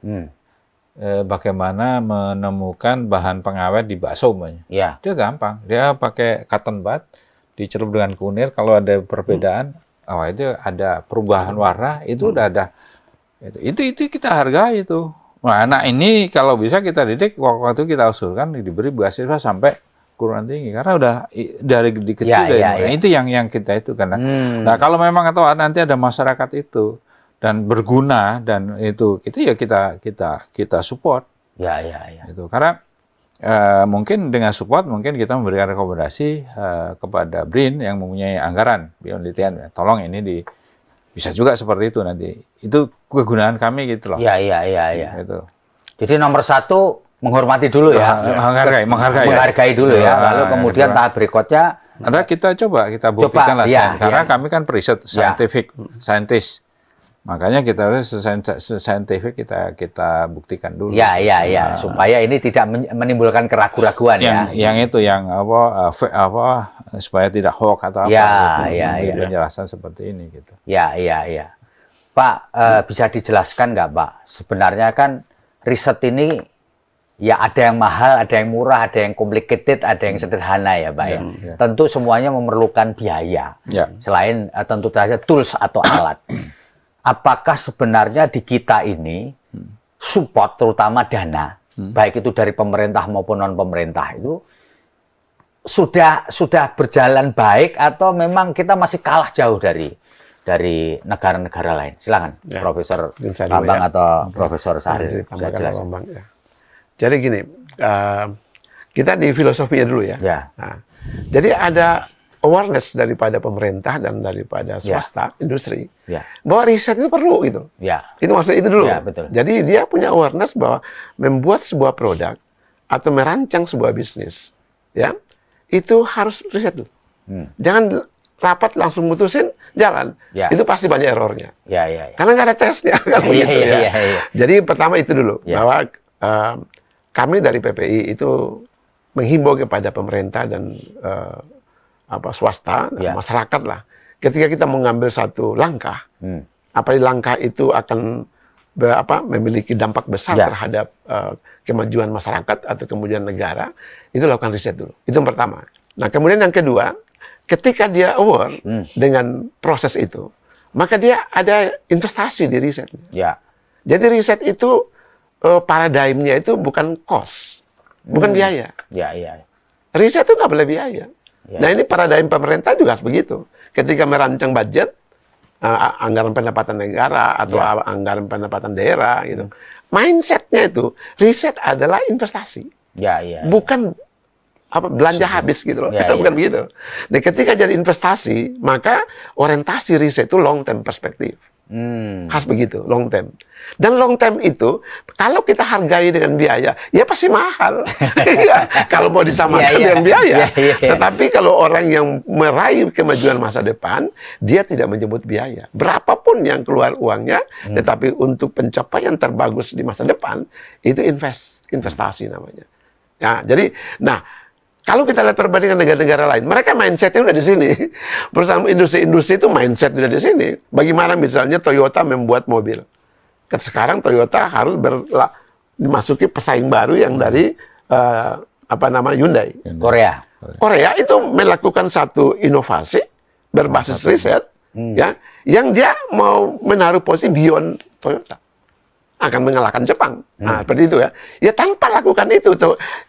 Bagaimana menemukan bahan pengawet di bakso, dia gampang. Dia pakai cotton bud, dicelup dengan kunir. Kalau ada perbedaan, itu ada perubahan warna, itu udah ada. Itu kita hargai itu. Nah, anak ini kalau bisa kita didik, waktu kita usulkan diberi beasiswa sampai perguruan tinggi, karena udah dari kecil itu yang kita itu karena. Nah, kalau memang nanti ada masyarakat itu dan berguna dan itu kita support. Itu karena mungkin dengan support mungkin kita memberikan rekomendasi kepada BRIN yang mempunyai anggaran penelitian, tolong ini bisa juga seperti itu nanti. Itu kegunaan kami gitu loh. Itu. Jadi nomor satu menghormati dulu ya. Menghargai dulu ya. Lalu kemudian tahap berikutnya kita buktikan lah karena kami kan periset scientist. Makanya kita harus saintifik kita buktikan dulu. Ya, supaya ini tidak menimbulkan keraguan-raguan ya. Yang itu yang supaya tidak hoax atau penjelasan seperti ini gitu. Ya. Pak, bisa dijelaskan nggak, Pak? Sebenarnya kan riset ini ya ada yang mahal, ada yang murah, ada yang complicated, ada yang sederhana ya, Pak ya. Tentu semuanya memerlukan biaya. Selain tentu saja tools atau alat. Apakah sebenarnya di kita ini support terutama dana, baik itu dari pemerintah maupun non pemerintah itu sudah berjalan baik atau memang kita masih kalah jauh dari negara-negara lain? Silakan, Profesor Bambang atau Profesor Sahrir bisa jelaskan. Jadi gini, kita di filosofinya dulu ya. Nah, jadi ada awareness daripada pemerintah dan daripada swasta, industri, bahwa riset itu perlu gitu. Itu maksudnya itu dulu. Betul. Jadi dia punya awareness bahwa membuat sebuah produk atau merancang sebuah bisnis, ya, itu harus riset dulu. Jangan rapat langsung mutusin jalan. Itu pasti banyak errornya. Karena nggak ada tesnya kan begitu ya. Jadi pertama itu dulu bahwa kami dari PPI itu menghimbau kepada pemerintah dan swasta, masyarakat lah. Ketika kita mengambil satu langkah, apalagi langkah itu akan memiliki dampak besar terhadap kemajuan masyarakat atau kemudian negara, itu lakukan riset dulu. Itu yang pertama. Nah, kemudian yang kedua, ketika dia aware dengan proses itu, maka dia ada investasi di riset. Jadi riset itu paradigmnya itu bukan cost, bukan biaya. Riset itu nggak boleh biaya. Nah, ini paradigma pemerintah juga begitu. Ketika merancang budget, anggaran pendapatan negara atau anggaran pendapatan daerah, gitu. Mindsetnya itu, riset adalah investasi. Bukan belanja habis gitu loh. Bukan begitu. Nah, ketika jadi investasi, maka orientasi riset itu long term perspektif. Harus begitu, long term. Dan long term itu, kalau kita hargai dengan biaya, ya pasti mahal. Kalau mau disamakan dengan biaya. Tetapi kalau orang yang meraih kemajuan masa depan, dia tidak menyebut biaya. Berapapun yang keluar uangnya, tetapi untuk pencapaian terbagus di masa depan, itu investasi namanya. Ya, jadi, kalau kita lihat perbandingan negara-negara lain, mereka mindsetnya udah di sini. Perusahaan industri-industri itu mindset udah di sini. Bagaimana misalnya Toyota membuat mobil. Sekarang Toyota harus dimasuki pesaing baru yang dari Hyundai. Korea itu melakukan satu inovasi berbasis riset, ya, yang dia mau menaruh posisi beyond Toyota. Akan mengalahkan Jepang. Nah, seperti itu ya. Ya tanpa lakukan itu,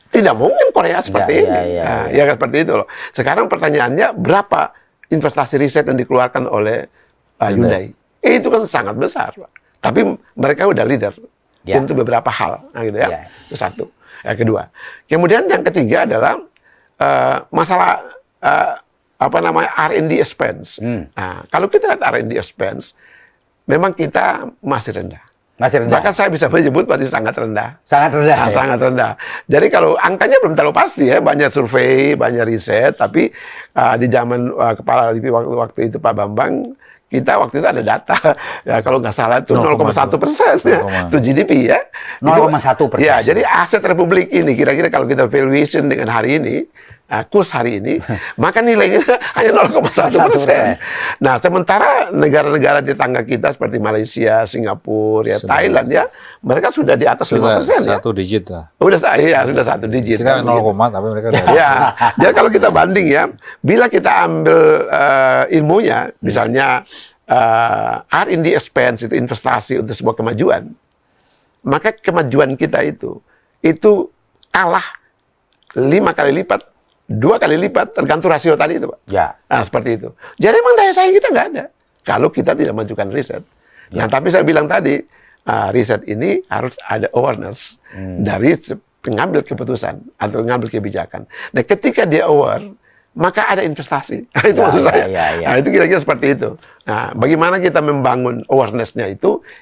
tidak mungkin Korea seperti ini. Ya seperti itu loh. Sekarang pertanyaannya, berapa investasi riset yang dikeluarkan oleh Hyundai? Itu kan sangat besar, Pak. Tapi mereka udah leader untuk beberapa hal. Nah, gitu ya. Itu satu. Yang kedua. Kemudian yang ketiga adalah masalah R&D expense. Nah, kalau kita lihat R&D expense, memang kita masih rendah. Bahkan saya bisa menyebut masih sangat rendah. Sangat rendah. Jadi kalau angkanya belum terlalu pasti ya, banyak survei, banyak riset, tapi di zaman Kepala LIPI waktu itu Pak Bambang, kita waktu itu ada data, ya kalau nggak salah itu 0,1% itu GDP ya. 0,1%. Ya, jadi aset Republik ini kira-kira kalau kita valuation dengan hari ini, kurs hari ini, maka nilainya hanya 0,1%. Nah, sementara negara-negara di tetangga kita seperti Malaysia, Singapura, ya, Thailand ya, mereka sudah di atas 5% ya. Satu digit lah. Sudah satu digit. Kita 0, tapi mereka udah. Ya, jadi kalau kita banding ya, bila kita ambil ilmunya, misalnya R&D expense itu investasi untuk sebuah kemajuan, maka kemajuan kita itu kalah 5 kali lipat. 2 kali lipat, tergantung rasio tadi itu, Pak. Nah, seperti itu. Jadi memang daya saing kita nggak ada kalau kita tidak majukan riset. Nah, tapi saya bilang tadi, riset ini harus ada awareness dari pengambil keputusan atau pengambil kebijakan. Nah, ketika dia aware, maka ada investasi. Itu maksud saya. Nah, itu kira-kira seperti itu. Nah, bagaimana kita membangun awareness-nya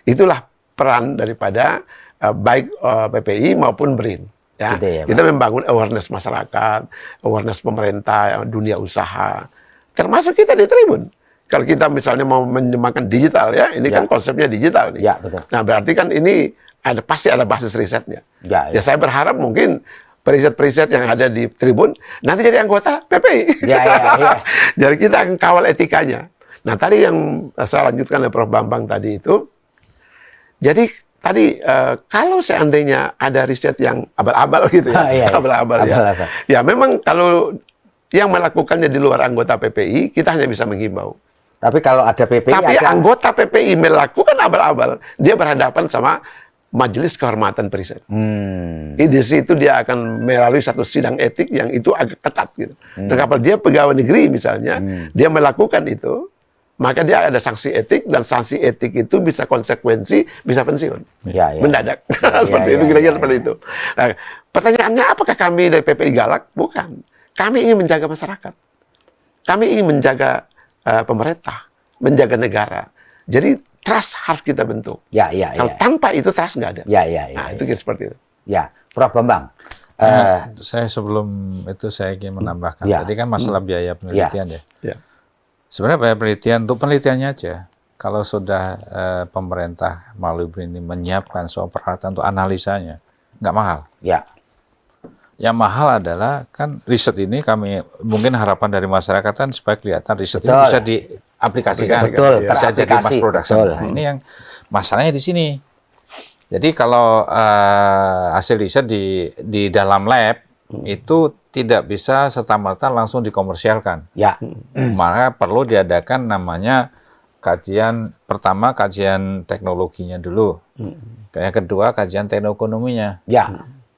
itulah peran daripada baik PPI maupun BRIN. Ya, gitu ya, kita membangun awareness masyarakat, awareness pemerintah, dunia usaha, termasuk kita di Tribun. kalau kita misalnya mau menyembangkan digital ya, ini kan konsepnya digital nih. Ya, betul. Nah, berarti kan ini pasti ada basis risetnya. Ya, Ya, saya berharap mungkin periset-periset yang ada di Tribun nanti jadi anggota PPI. Ya. Jadi kita akan kawal etikanya. Nah, tadi yang saya lanjutkan oleh Prof. Bambang tadi itu, jadi tadi kalau seandainya ada riset yang abal-abal gitu ya, abal-abal ya. Ya memang kalau yang melakukannya di luar anggota PPI, kita hanya bisa menghimbau. Tapi kalau ada PPI, tapi anggota PPI melakukan abal-abal, dia berhadapan sama Majelis Kehormatan Periset. Di situ dia akan melalui satu sidang etik yang itu agak ketat gitu. Dan kalau dia pegawai negeri misalnya, dia melakukan itu, maka dia ada sanksi etik, dan sanksi etik itu bisa konsekuensi, bisa pensiun. Mendadak. Seperti itu, kira-kira seperti itu. Nah, pertanyaannya, apakah kami dari PPI galak? Bukan. Kami ingin menjaga masyarakat. Kami ingin menjaga pemerintah, menjaga negara. Jadi trust harus kita bentuk. Kalau tanpa itu trust nggak ada. Nah, itu kira seperti itu. Ya, Prof. Bambang. Saya sebelum itu saya ingin menambahkan. Tadi kan masalah biaya penelitian ya. Sebenarnya biaya penelitian untuk penelitiannya aja. Kalau sudah pemerintah melalui BRIN ini menyiapkan soal peralatan untuk analisanya, nggak mahal. Yang mahal adalah kan riset ini kami mungkin harapan dari masyarakat kan supaya kelihatan riset ini bisa diaplikasikan, bisa jadi mass production. Nah, ini yang masalahnya di sini. Jadi kalau hasil riset di dalam lab itu tidak bisa serta-merta langsung dikomersialkan. Maka perlu diadakan namanya kajian pertama, kajian teknologinya dulu. Yang kedua, kajian teknoekonominya.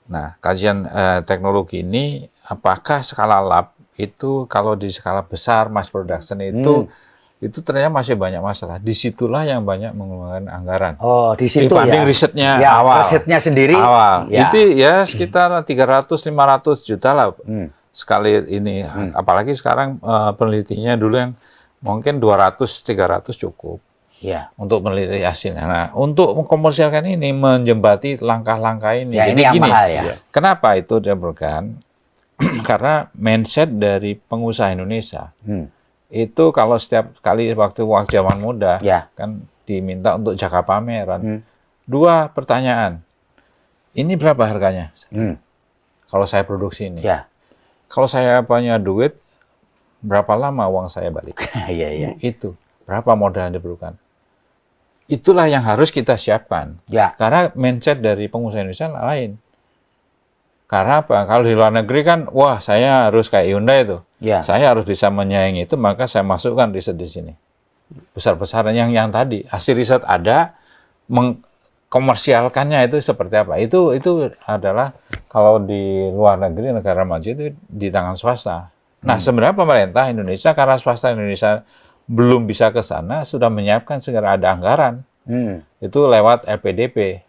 Nah, kajian teknologi ini, apakah skala lab itu kalau di skala besar mass production itu ternyata masih banyak masalah. Disitulah yang banyak menggunakan anggaran. Oh, di situ dibanding risetnya awal. Risetnya sendiri. Itu ya sekitar 300-500 juta lah sekali ini. Apalagi sekarang penelitinya dulu yang mungkin 200-300 cukup. Untuk meneliti hasilnya. Nah, untuk mengkomersialkan ini, menjembati langkah-langkah ini. Jadi ini yang gini, mahal kenapa itu diperlukan? Karena mindset dari pengusaha Indonesia itu kalau setiap kali waktu zaman muda kan diminta untuk jaga pameran. 2 pertanyaan. Ini berapa harganya? Kalau saya produksi ini. Kalau saya punya duit, berapa lama uang saya balik? Itu. Berapa modal yang diperlukan? Itulah yang harus kita siapkan. Karena mindset dari pengusaha Indonesia lain. Karena apa? Kalau di luar negeri kan, wah saya harus kayak Hyundai itu. Saya harus bisa menyaingi itu, maka saya masukkan riset di sini. Besar-besaran yang tadi. Hasil riset ada, mengkomersialkannya itu seperti apa? Itu adalah kalau di luar negeri, negara maju itu di tangan swasta. Nah, sebenarnya pemerintah Indonesia, karena swasta Indonesia belum bisa ke sana, sudah menyiapkan segera ada anggaran. Itu lewat LPDP.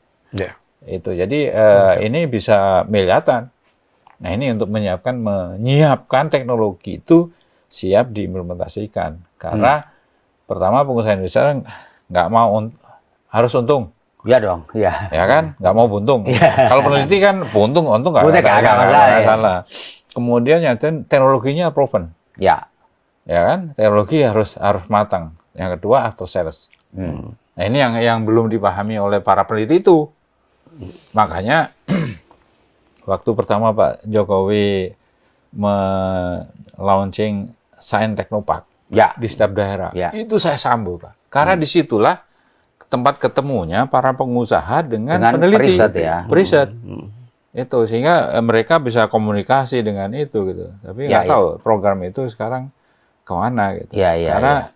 Itu. Jadi ini bisa miliaran. Nah, ini untuk menyiapkan teknologi itu siap diimplementasikan. Karena pertama pengusaha Indonesia nggak mau harus untung. Ya kan? Nggak mau buntung. Kalau peneliti kan untung nggak masalah. Kemudian teknologinya proven. Ya kan, teknologi harus matang. Yang kedua, after sales. Nah, ini yang belum dipahami oleh para peneliti itu. Makanya waktu pertama Pak Jokowi launching Science Technopark di setiap daerah, itu saya sambut Pak. Karena disitulah tempat ketemunya para pengusaha dengan peneliti, periset. Itu sehingga mereka bisa komunikasi dengan itu gitu. Tapi nggak tahu program itu sekarang kemana gitu. Karena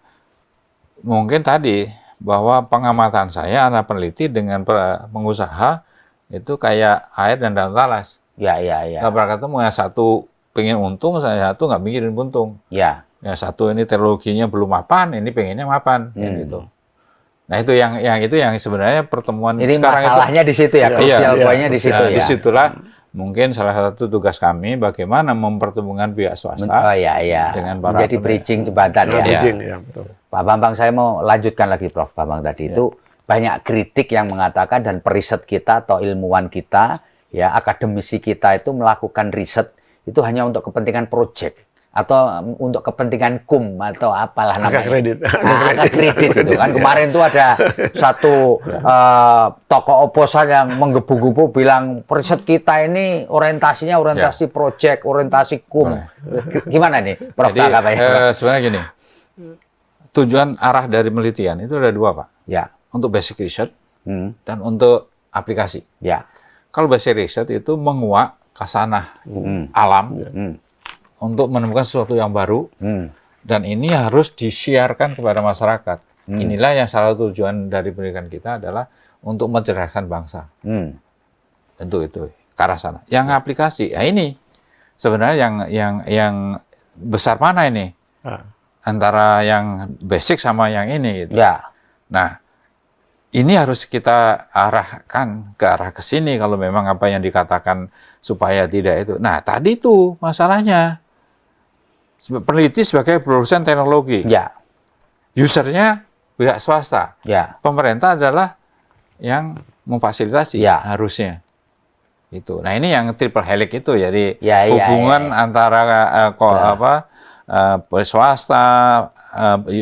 mungkin tadi bahwa pengamatan saya anak peneliti dengan pengusaha itu kayak air dan daun talas. Nggak pernah ketemu, yang satu pengen untung, yang satu nggak mikirin untung. Yang satu ini teknologinya belum mapan, ini pengennya mapan gitu. Nah, itu yang sebenarnya pertemuan ini sekarang masalahnya itu, di situ ya, krusial poinnya di situ ya. Disitulah mungkin salah satu tugas kami bagaimana mempertemukan pihak swasta dengan para menjadi bridging jembatan betul. Pak Bambang, saya mau lanjutkan lagi Prof. Bambang tadi itu banyak kritik yang mengatakan dan periset kita atau ilmuwan kita akademisi kita itu melakukan riset itu hanya untuk kepentingan proyek atau untuk kepentingan kum atau apalah namanya. Angka kredit itu kan. Kemarin tuh ada satu tokoh oposan yang menggebu-gebu bilang periset kita ini orientasinya orientasi proyek, orientasi kum. Gimana nih, Prof? Jadi sebenarnya gini, tujuan arah dari penelitian itu ada dua, Pak. Ya. Untuk basic research dan untuk aplikasi. Ya. Kalau basic research itu menguak khasanah alam untuk menemukan sesuatu yang baru, dan ini harus disiarkan kepada masyarakat. Inilah yang salah satu tujuan dari pendidikan kita adalah untuk mencerdaskan bangsa. Itu ke arah sana. Yang aplikasi, ya ini sebenarnya yang besar mana ini antara yang basic sama yang ini. Gitu. Ya. Nah, ini harus kita arahkan ke arah ke sini kalau memang apa yang dikatakan supaya tidak itu. Nah, tadi itu masalahnya. Peneliti sebagai produsen teknologi. Ya. Usernya pihak swasta. Ya. Pemerintah adalah yang memfasilitasi harusnya. Itu. Nah, ini yang triple helix itu. Jadi hubungan antara swasta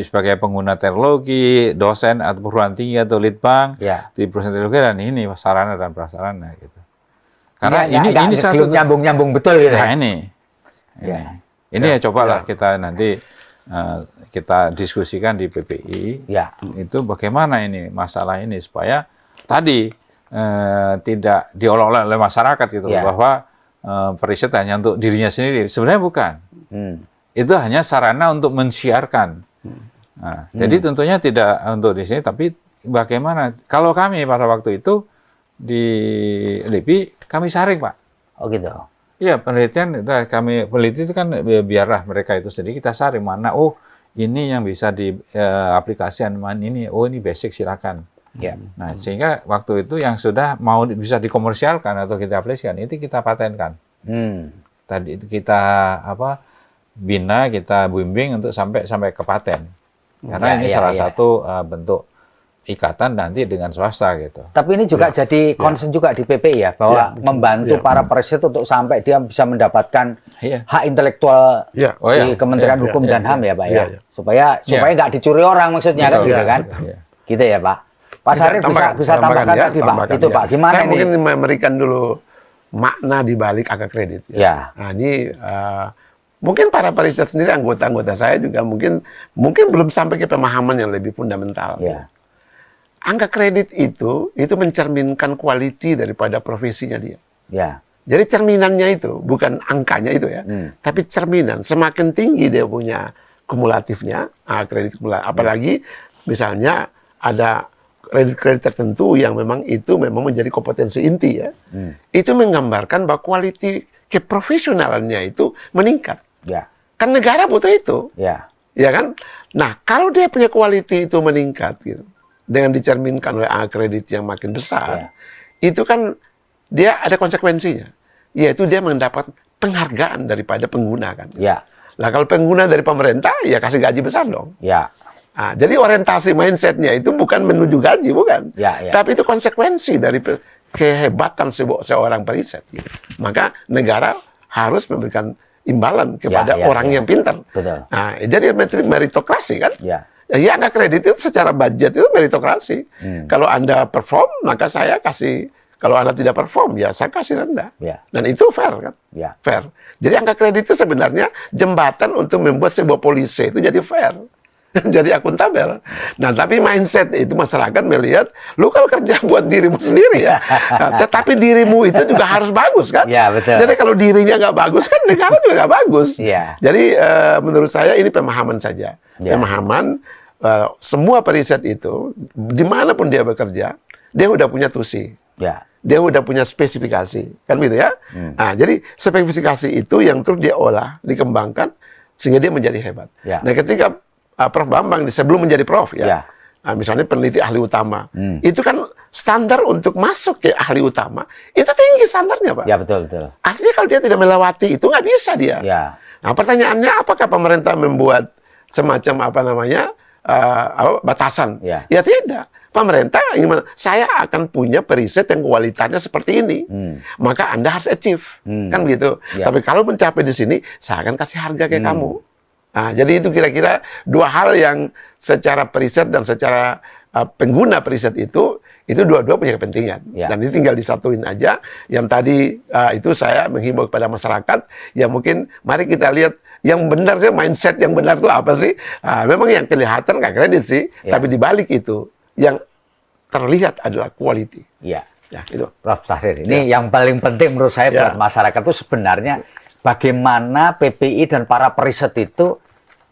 sebagai pengguna teknologi, dosen atau perguruan tinggi atau litbang di perusahaan teknologi, dan ini sarana dan prasarana gitu. Karena ini satu nyambung betul gitu. Nah, ini ya cobalah kita nanti kita diskusikan di PPI. Itu bagaimana ini masalah ini supaya tadi tidak diolah-olah oleh masyarakat gitu bahwa periset hanya untuk dirinya sendiri. Sebenarnya bukan. Itu hanya sarana untuk mensiarkan. Nah, jadi tentunya tidak untuk di sini, tapi bagaimana? Kalau kami pada waktu itu di LIPI kami saring, Pak. Oh gitu. Iya, penelitian kami peneliti itu kan biarlah mereka itu sendiri, kita saring mana ini yang bisa diaplikasikan, mana ini ini basic silakan. Nah, sehingga waktu itu yang sudah mau bisa dikomersialkan atau kita aplikasikan itu kita patenkan. Tadi itu kita bina, kita bimbing untuk sampai ke paten. Karena ini salah satu bentuk ikatan nanti dengan swasta gitu. Tapi ini juga jadi concern juga di PPI ya, bahwa membantu para periset untuk sampai dia bisa mendapatkan hak intelektual di Kementerian Hukum dan HAM ya, Pak ya. Supaya nggak dicuri orang maksudnya kan gitu kan. Gitu ya, Pak. Pak Sarif bisa tambahkan tadi, Pak. Itu Pak, gimana saya ini? Mungkin memberikan dulu makna di balik angka kredit. Nah, ini mungkin para periset sendiri, anggota-anggota saya juga mungkin belum sampai ke pemahaman yang lebih fundamental. Angka kredit itu mencerminkan quality daripada profesinya dia. Jadi cerminannya itu bukan angkanya itu ya, tapi cerminan. Semakin tinggi dia punya kumulatifnya, kredit kumulatif. Apalagi misalnya ada kredit-kredit tertentu yang memang menjadi kompetensi inti ya. Itu menggambarkan bahwa quality keprofesionalannya itu meningkat. Kan negara butuh itu. Ya kan? Nah, kalau dia punya quality itu meningkat gitu, dengan dicerminkan oleh kredit yang makin besar, itu kan dia ada konsekuensinya, yaitu dia mendapat penghargaan daripada pengguna kan. Nah, kalau pengguna dari pemerintah, ya kasih gaji besar dong. Nah, jadi orientasi mindsetnya itu bukan menuju gaji, bukan. Tapi itu konsekuensi dari kehebatan seorang periset. Gitu. Maka negara harus memberikan imbalan kepada orang yang pintar. Nah, jadi meritokrasi kan. Ya, angka kredit itu secara budget itu meritokrasi. Kalau Anda perform, maka saya kasih. Kalau Anda tidak perform, ya saya kasih rendah. Dan itu fair kan? Fair. Jadi angka kredit itu sebenarnya jembatan untuk membuat sebuah polisi itu jadi fair. Jadi akuntabel. Nah, tapi mindset itu masyarakat melihat, lu kalau kerja buat dirimu sendiri ya. Nah, tetapi dirimu itu juga harus bagus kan? Betul. Jadi kalau dirinya nggak bagus kan negara juga nggak bagus. Jadi menurut saya ini pemahaman saja. Pemahaman semua periset itu, dimanapun dia bekerja, dia udah punya tusi. Dia udah punya spesifikasi. Kan gitu ya? Nah, jadi spesifikasi itu yang terus dia olah, dikembangkan, sehingga dia menjadi hebat. Nah, ketika Prof. Bambang sebelum menjadi Prof ya, nah, misalnya peneliti ahli utama, itu kan standar untuk masuk ke ahli utama itu tinggi standarnya, Pak. Betul. Artinya kalau dia tidak melewati itu nggak bisa dia. Nah, pertanyaannya apakah pemerintah membuat semacam batasan. Ya tidak. Pemerintah ingin, saya akan punya periset yang kualitasnya seperti ini. Maka Anda harus achieve. Kan begitu. Tapi kalau mencapai di sini, saya akan kasih harga kayak kamu. Nah, jadi itu kira-kira dua hal yang secara periset dan secara pengguna periset itu dua-dua punya kepentingan. Dan ini tinggal disatuin aja. Yang tadi itu saya menghimbau kepada masyarakat, ya mungkin mari kita lihat yang benar sih, mindset yang benar itu apa sih? Memang yang kelihatan nggak kredit sih, tapi dibalik itu yang terlihat adalah quality. Iya. Ya, itu. Prof. Sahrir, ini yang paling penting menurut saya buat masyarakat itu sebenarnya bagaimana PPI dan para periset itu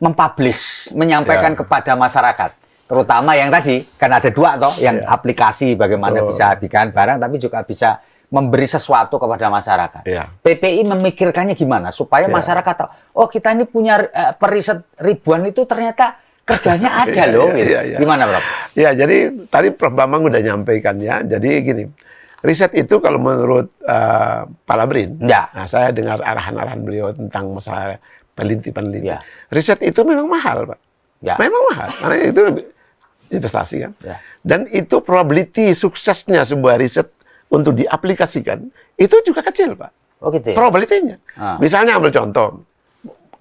mempublish, menyampaikan kepada masyarakat. Terutama yang tadi, kan ada dua toh, yang aplikasi bagaimana bisa bikin barang, tapi juga bisa memberi sesuatu kepada masyarakat. PPI memikirkannya gimana supaya masyarakat tahu, oh kita ini punya periset ribuan itu ternyata kerjanya ada loh. Gitu. Gimana, Prof? Ya, jadi tadi Prof. Bambang udah nyampaikan ya. Jadi gini, riset itu kalau menurut Pak Labrin, nah saya dengar arahan-arahan beliau tentang masalah peneliti-peneliti. Riset itu memang mahal, Pak. Memang mahal, karena itu investasi kan. Dan itu probability suksesnya sebuah riset untuk diaplikasikan itu juga kecil, Pak. Oh gitu ya? Probability-nya. Misalnya ambil contoh,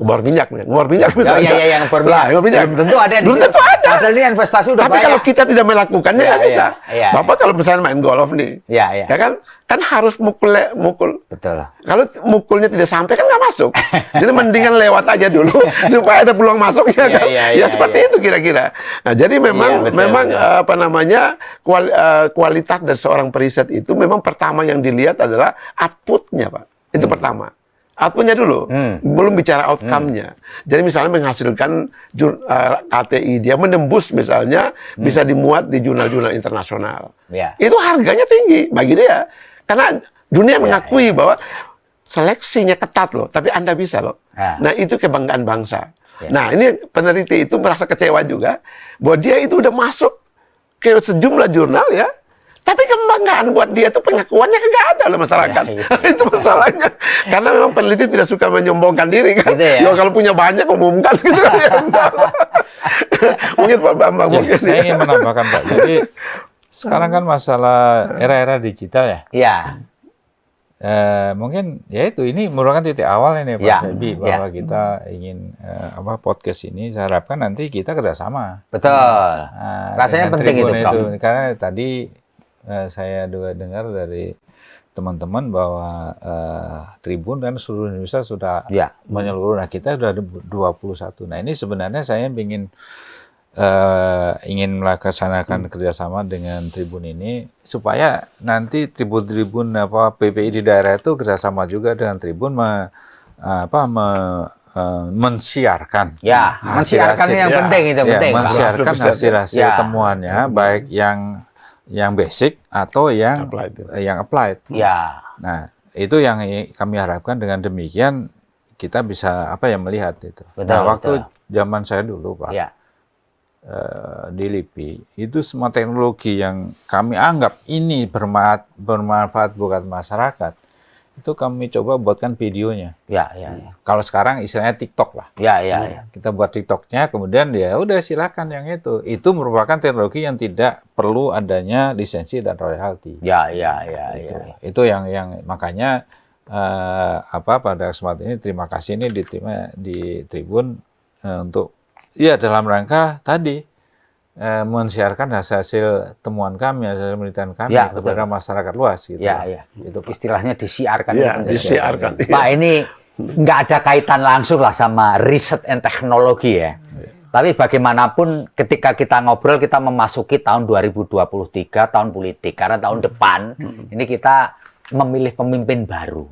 bor minyak misalnya. Yang bor minyak. Belum tentu ada. Belum tentu ada. Padahal ini investasi udah Tapi banyak. kalau kita tidak melakukannya nggak bisa. Bapak kalau misalnya main golf nih, ya kan harus mukul. Betul. Kalau mukulnya tidak sampai kan nggak masuk. Jadi mendingan lewat aja dulu supaya ada peluang masuknya kan. Seperti itu kira-kira. Nah, jadi memang kualitas dari seorang periset itu memang pertama yang dilihat adalah outputnya, Pak. Itu pertama. Outputnya dulu, belum bicara outcome-nya. Jadi misalnya menghasilkan KTI, dia menembus misalnya, bisa dimuat di jurnal-jurnal internasional. Itu harganya tinggi bagi dia. Karena dunia mengakui bahwa seleksinya ketat loh, tapi Anda bisa loh. Nah itu kebanggaan bangsa. Nah ini peneliti itu merasa kecewa juga, bahwa dia itu udah masuk ke sejumlah jurnal ya, tapi kebanggaan buat dia itu pengakuannya nggak ada loh masyarakat. Itu masalahnya. Karena memang peneliti tidak suka menyombongkan diri kan. Kalau punya banyak umumkan gitu kan. Mungkin Pak Bambang mungkin. Saya ingin menambahkan Pak. Jadi sekarang kan masalah era-era digital ya. Mungkin ya itu ini merupakan titik awal ini Pak Febi bahwa kita ingin podcast ini saya harapkan nanti kita kerjasama. Betul. Rasanya penting itu, Prof. Karena tadi saya juga dengar dari teman-teman bahwa Tribun kan seluruh Indonesia sudah menyeluruh. Nah kita sudah 21. Nah ini sebenarnya saya ingin melaksanakan kerjasama dengan Tribun ini supaya nanti Tribun PPI di daerah itu kerjasama juga dengan Tribun mensiarkan. Mensiarkan yang penting itu penting. Mensiarkan hasil-hasil temuannya baik yang basic atau yang applied. Nah, itu yang kami harapkan dengan demikian kita bisa melihat itu. Nah, waktu zaman saya dulu, Pak, di LIPI, itu semua teknologi yang kami anggap ini bermanfaat buat masyarakat, itu kami coba buatkan videonya. Kalau sekarang istilahnya TikTok lah. Kita buat TikToknya, kemudian ya udah silakan yang itu. Itu merupakan teknologi yang tidak perlu adanya lisensi dan royalti. Itu yang makanya pada kesempatan ini terima kasih ini diterima di Tribun untuk dalam rangka tadi mensiarkan hasil temuan kami, hasil penelitian kami kepada masyarakat luas gitu. Itu istilahnya disiarkan. Disiarkan. Pak, ini nggak ada kaitan langsung lah sama riset and teknologi ya. Tapi bagaimanapun ketika kita ngobrol, kita memasuki tahun 2023, tahun politik. Karena tahun depan ini kita memilih pemimpin baru.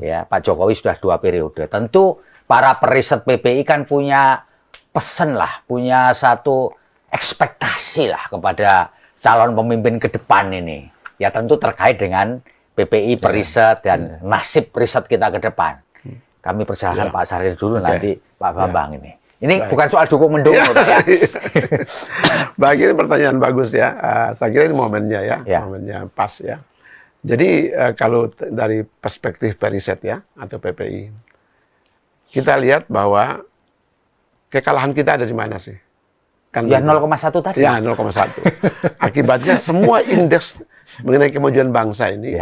Ya, Pak Jokowi sudah 2 periode. Tentu para periset PPI kan punya pesan lah, punya satu ekspektasi lah kepada calon pemimpin ke depan ini. Ya tentu terkait dengan PPI periset dan nasib riset kita ke depan. Kami persilahkan Pak Sahrir dulu nanti Pak Bambang ini. Ini bukan soal dukung mendukung ya. Baik, ini pertanyaan bagus ya. Saya kira ini momennya ya, momennya pas ya. Jadi kalau dari perspektif periset ya atau PPI, kita lihat bahwa kekalahan kita ada di mana sih? Kan ya 0,1 tadi. Ya 0,1. Akibatnya semua indeks mengenai kemajuan bangsa ini,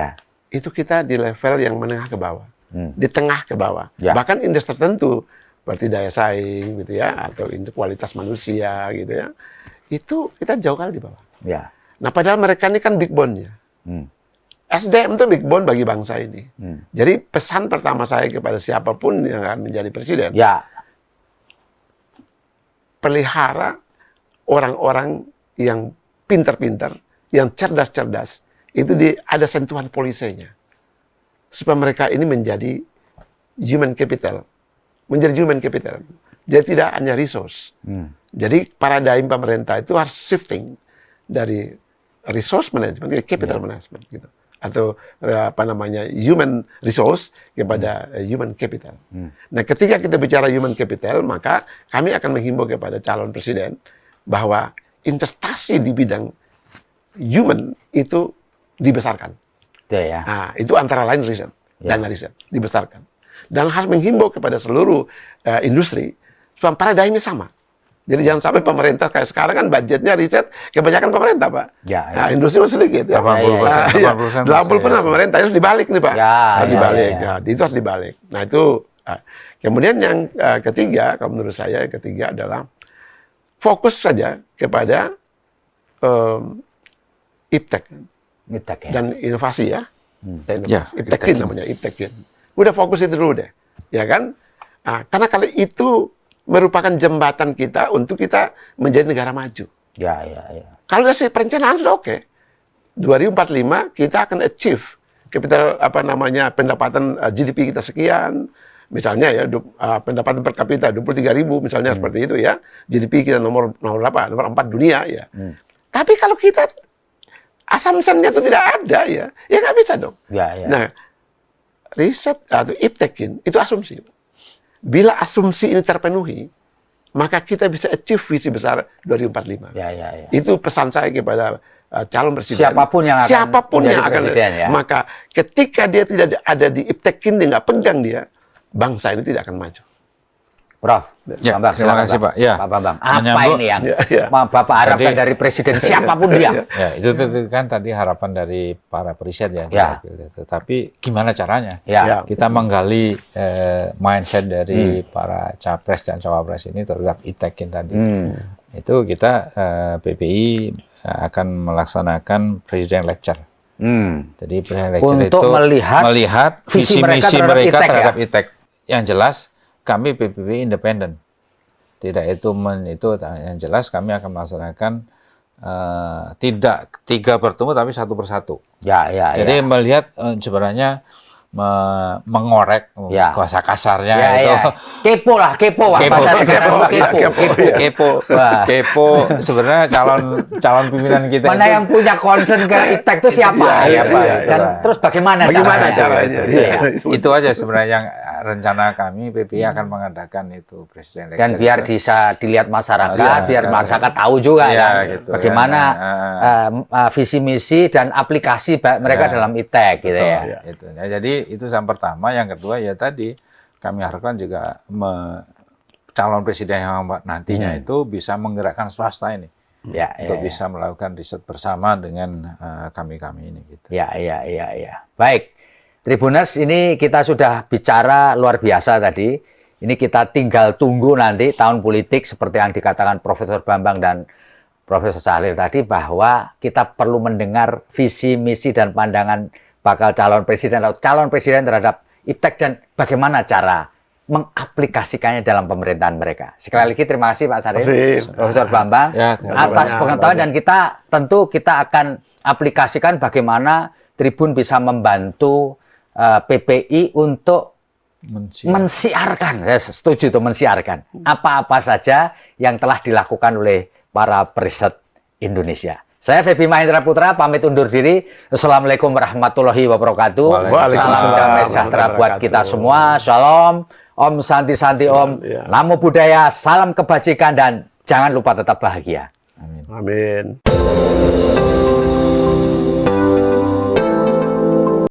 itu kita di level yang menengah ke bawah, di tengah ke bawah. Bahkan indeks tertentu seperti daya saing gitu ya, atau indeks kualitas manusia gitu ya, itu kita jauh kali di bawah. Nah padahal mereka ini kan big bone-nya. SDM itu big bone bagi bangsa ini. Jadi pesan pertama saya kepada siapapun yang akan menjadi presiden, pelihara orang-orang yang pintar-pintar, yang cerdas-cerdas, itu ada sentuhan polisenya. Supaya mereka ini menjadi human capital. Menjadi human capital. Jadi tidak hanya resource. Jadi paradigm pemerintah itu harus shifting dari resource management ke capital management. Gitu. Atau apa namanya, human resource kepada human capital. Nah ketika kita bicara human capital, maka kami akan menghimbau kepada calon presiden bahwa investasi di bidang human itu dibesarkan. Nah, itu antara lain riset, dana riset dibesarkan. Dan harus menghimbau kepada seluruh industri supaya paradigmnya sama. Jadi jangan sampai pemerintah kayak sekarang kan budgetnya riset kebanyakan pemerintah, Pak. Nah, industri masih sedikit ya. 80% pemerintah, itu dibalik nih, Pak. Harus dibalik. Itu harus dibalik. Nah, itu kemudian yang ketiga, kalau menurut saya yang ketiga adalah fokus saja kepada iptek dan inovasi ya. Iptekin namanya, iptekin. Udah fokus itu dulu deh, ya kan? Nah, karena kalau itu merupakan jembatan kita untuk kita menjadi negara maju. Kalau dari perencanaan sudah oke. 2045 kita akan achieve capital pendapatan GDP kita sekian. Misalnya ya pendapatan per kapita 23.000 misalnya seperti itu ya. GDP kita nomor berapa? Nomor 4 dunia ya. Tapi kalau kita assumption-nya itu tidak ada ya nggak bisa dong. Nah, riset atau iptekin itu asumsi. Bila asumsi ini terpenuhi, maka kita bisa achieve visi besar 2045. Itu pesan saya kepada calon presiden. Siapapun yang akan presiden, maka ketika dia tidak ada di iptekin, dia nggak pegang dia, bangsa ini tidak akan maju. Prof, terima kasih Pak. Pak Bambang, apa ini yang Bapak harapkan dari presiden siapapun dia? Itu kan tadi harapan dari para periset ya. Tetapi gimana caranya? Kita menggali mindset dari para capres dan cawapres ini terhadap iptekin tadi. Itu kita PPI akan melaksanakan President Lecture. Jadi President Lecture untuk itu melihat visi misi mereka terhadap iptek. Yang jelas kami PPI independen, tidak itu yang jelas kami akan melaksanakan tidak 3 bertemu tapi 1 persatu. Jadi melihat sebenarnya mengorek bahasa kasarnya itu kepo bahasa sekarang kepo sebenarnya calon pimpinan kita mana yang punya concern ke iptek itu siapa dan terus bagaimana caranya itu aja sebenarnya yang rencana kami PPI akan mengadakan itu presiden dan biar bisa dilihat masyarakat biar masyarakat tahu juga gitu, bagaimana visi misi dan aplikasi mereka dalam iptek gitu ya. Jadi itu yang pertama. Yang kedua ya tadi kami harapkan juga calon presiden yang nantinya itu bisa menggerakkan swasta ini untuk bisa melakukan riset bersama dengan kami ini gitu. Baik, Tribuners, ini kita sudah bicara luar biasa tadi. Ini kita tinggal tunggu nanti tahun politik seperti yang dikatakan Profesor Bambang dan Profesor Syahril tadi, bahwa kita perlu mendengar visi misi dan pandangan bakal calon presiden atau calon presiden terhadap iptek dan bagaimana cara mengaplikasikannya dalam pemerintahan mereka. Sekali lagi terima kasih Pak Syahril, Profesor Bambang atas pengetahuan, dan kita akan aplikasikan bagaimana Tribun bisa membantu PPI untuk mensiarkan, saya setuju itu, mensiarkan apa-apa saja yang telah dilakukan oleh para periset Indonesia. Saya Febi Mahendra Putra pamit undur diri. Assalamualaikum warahmatullahi wabarakatuh. Salam damai sejahtera buat kita semua. Shalom, Om Santi Santi Om. Namo Buddhaya, salam kebajikan dan jangan lupa tetap bahagia. Amin.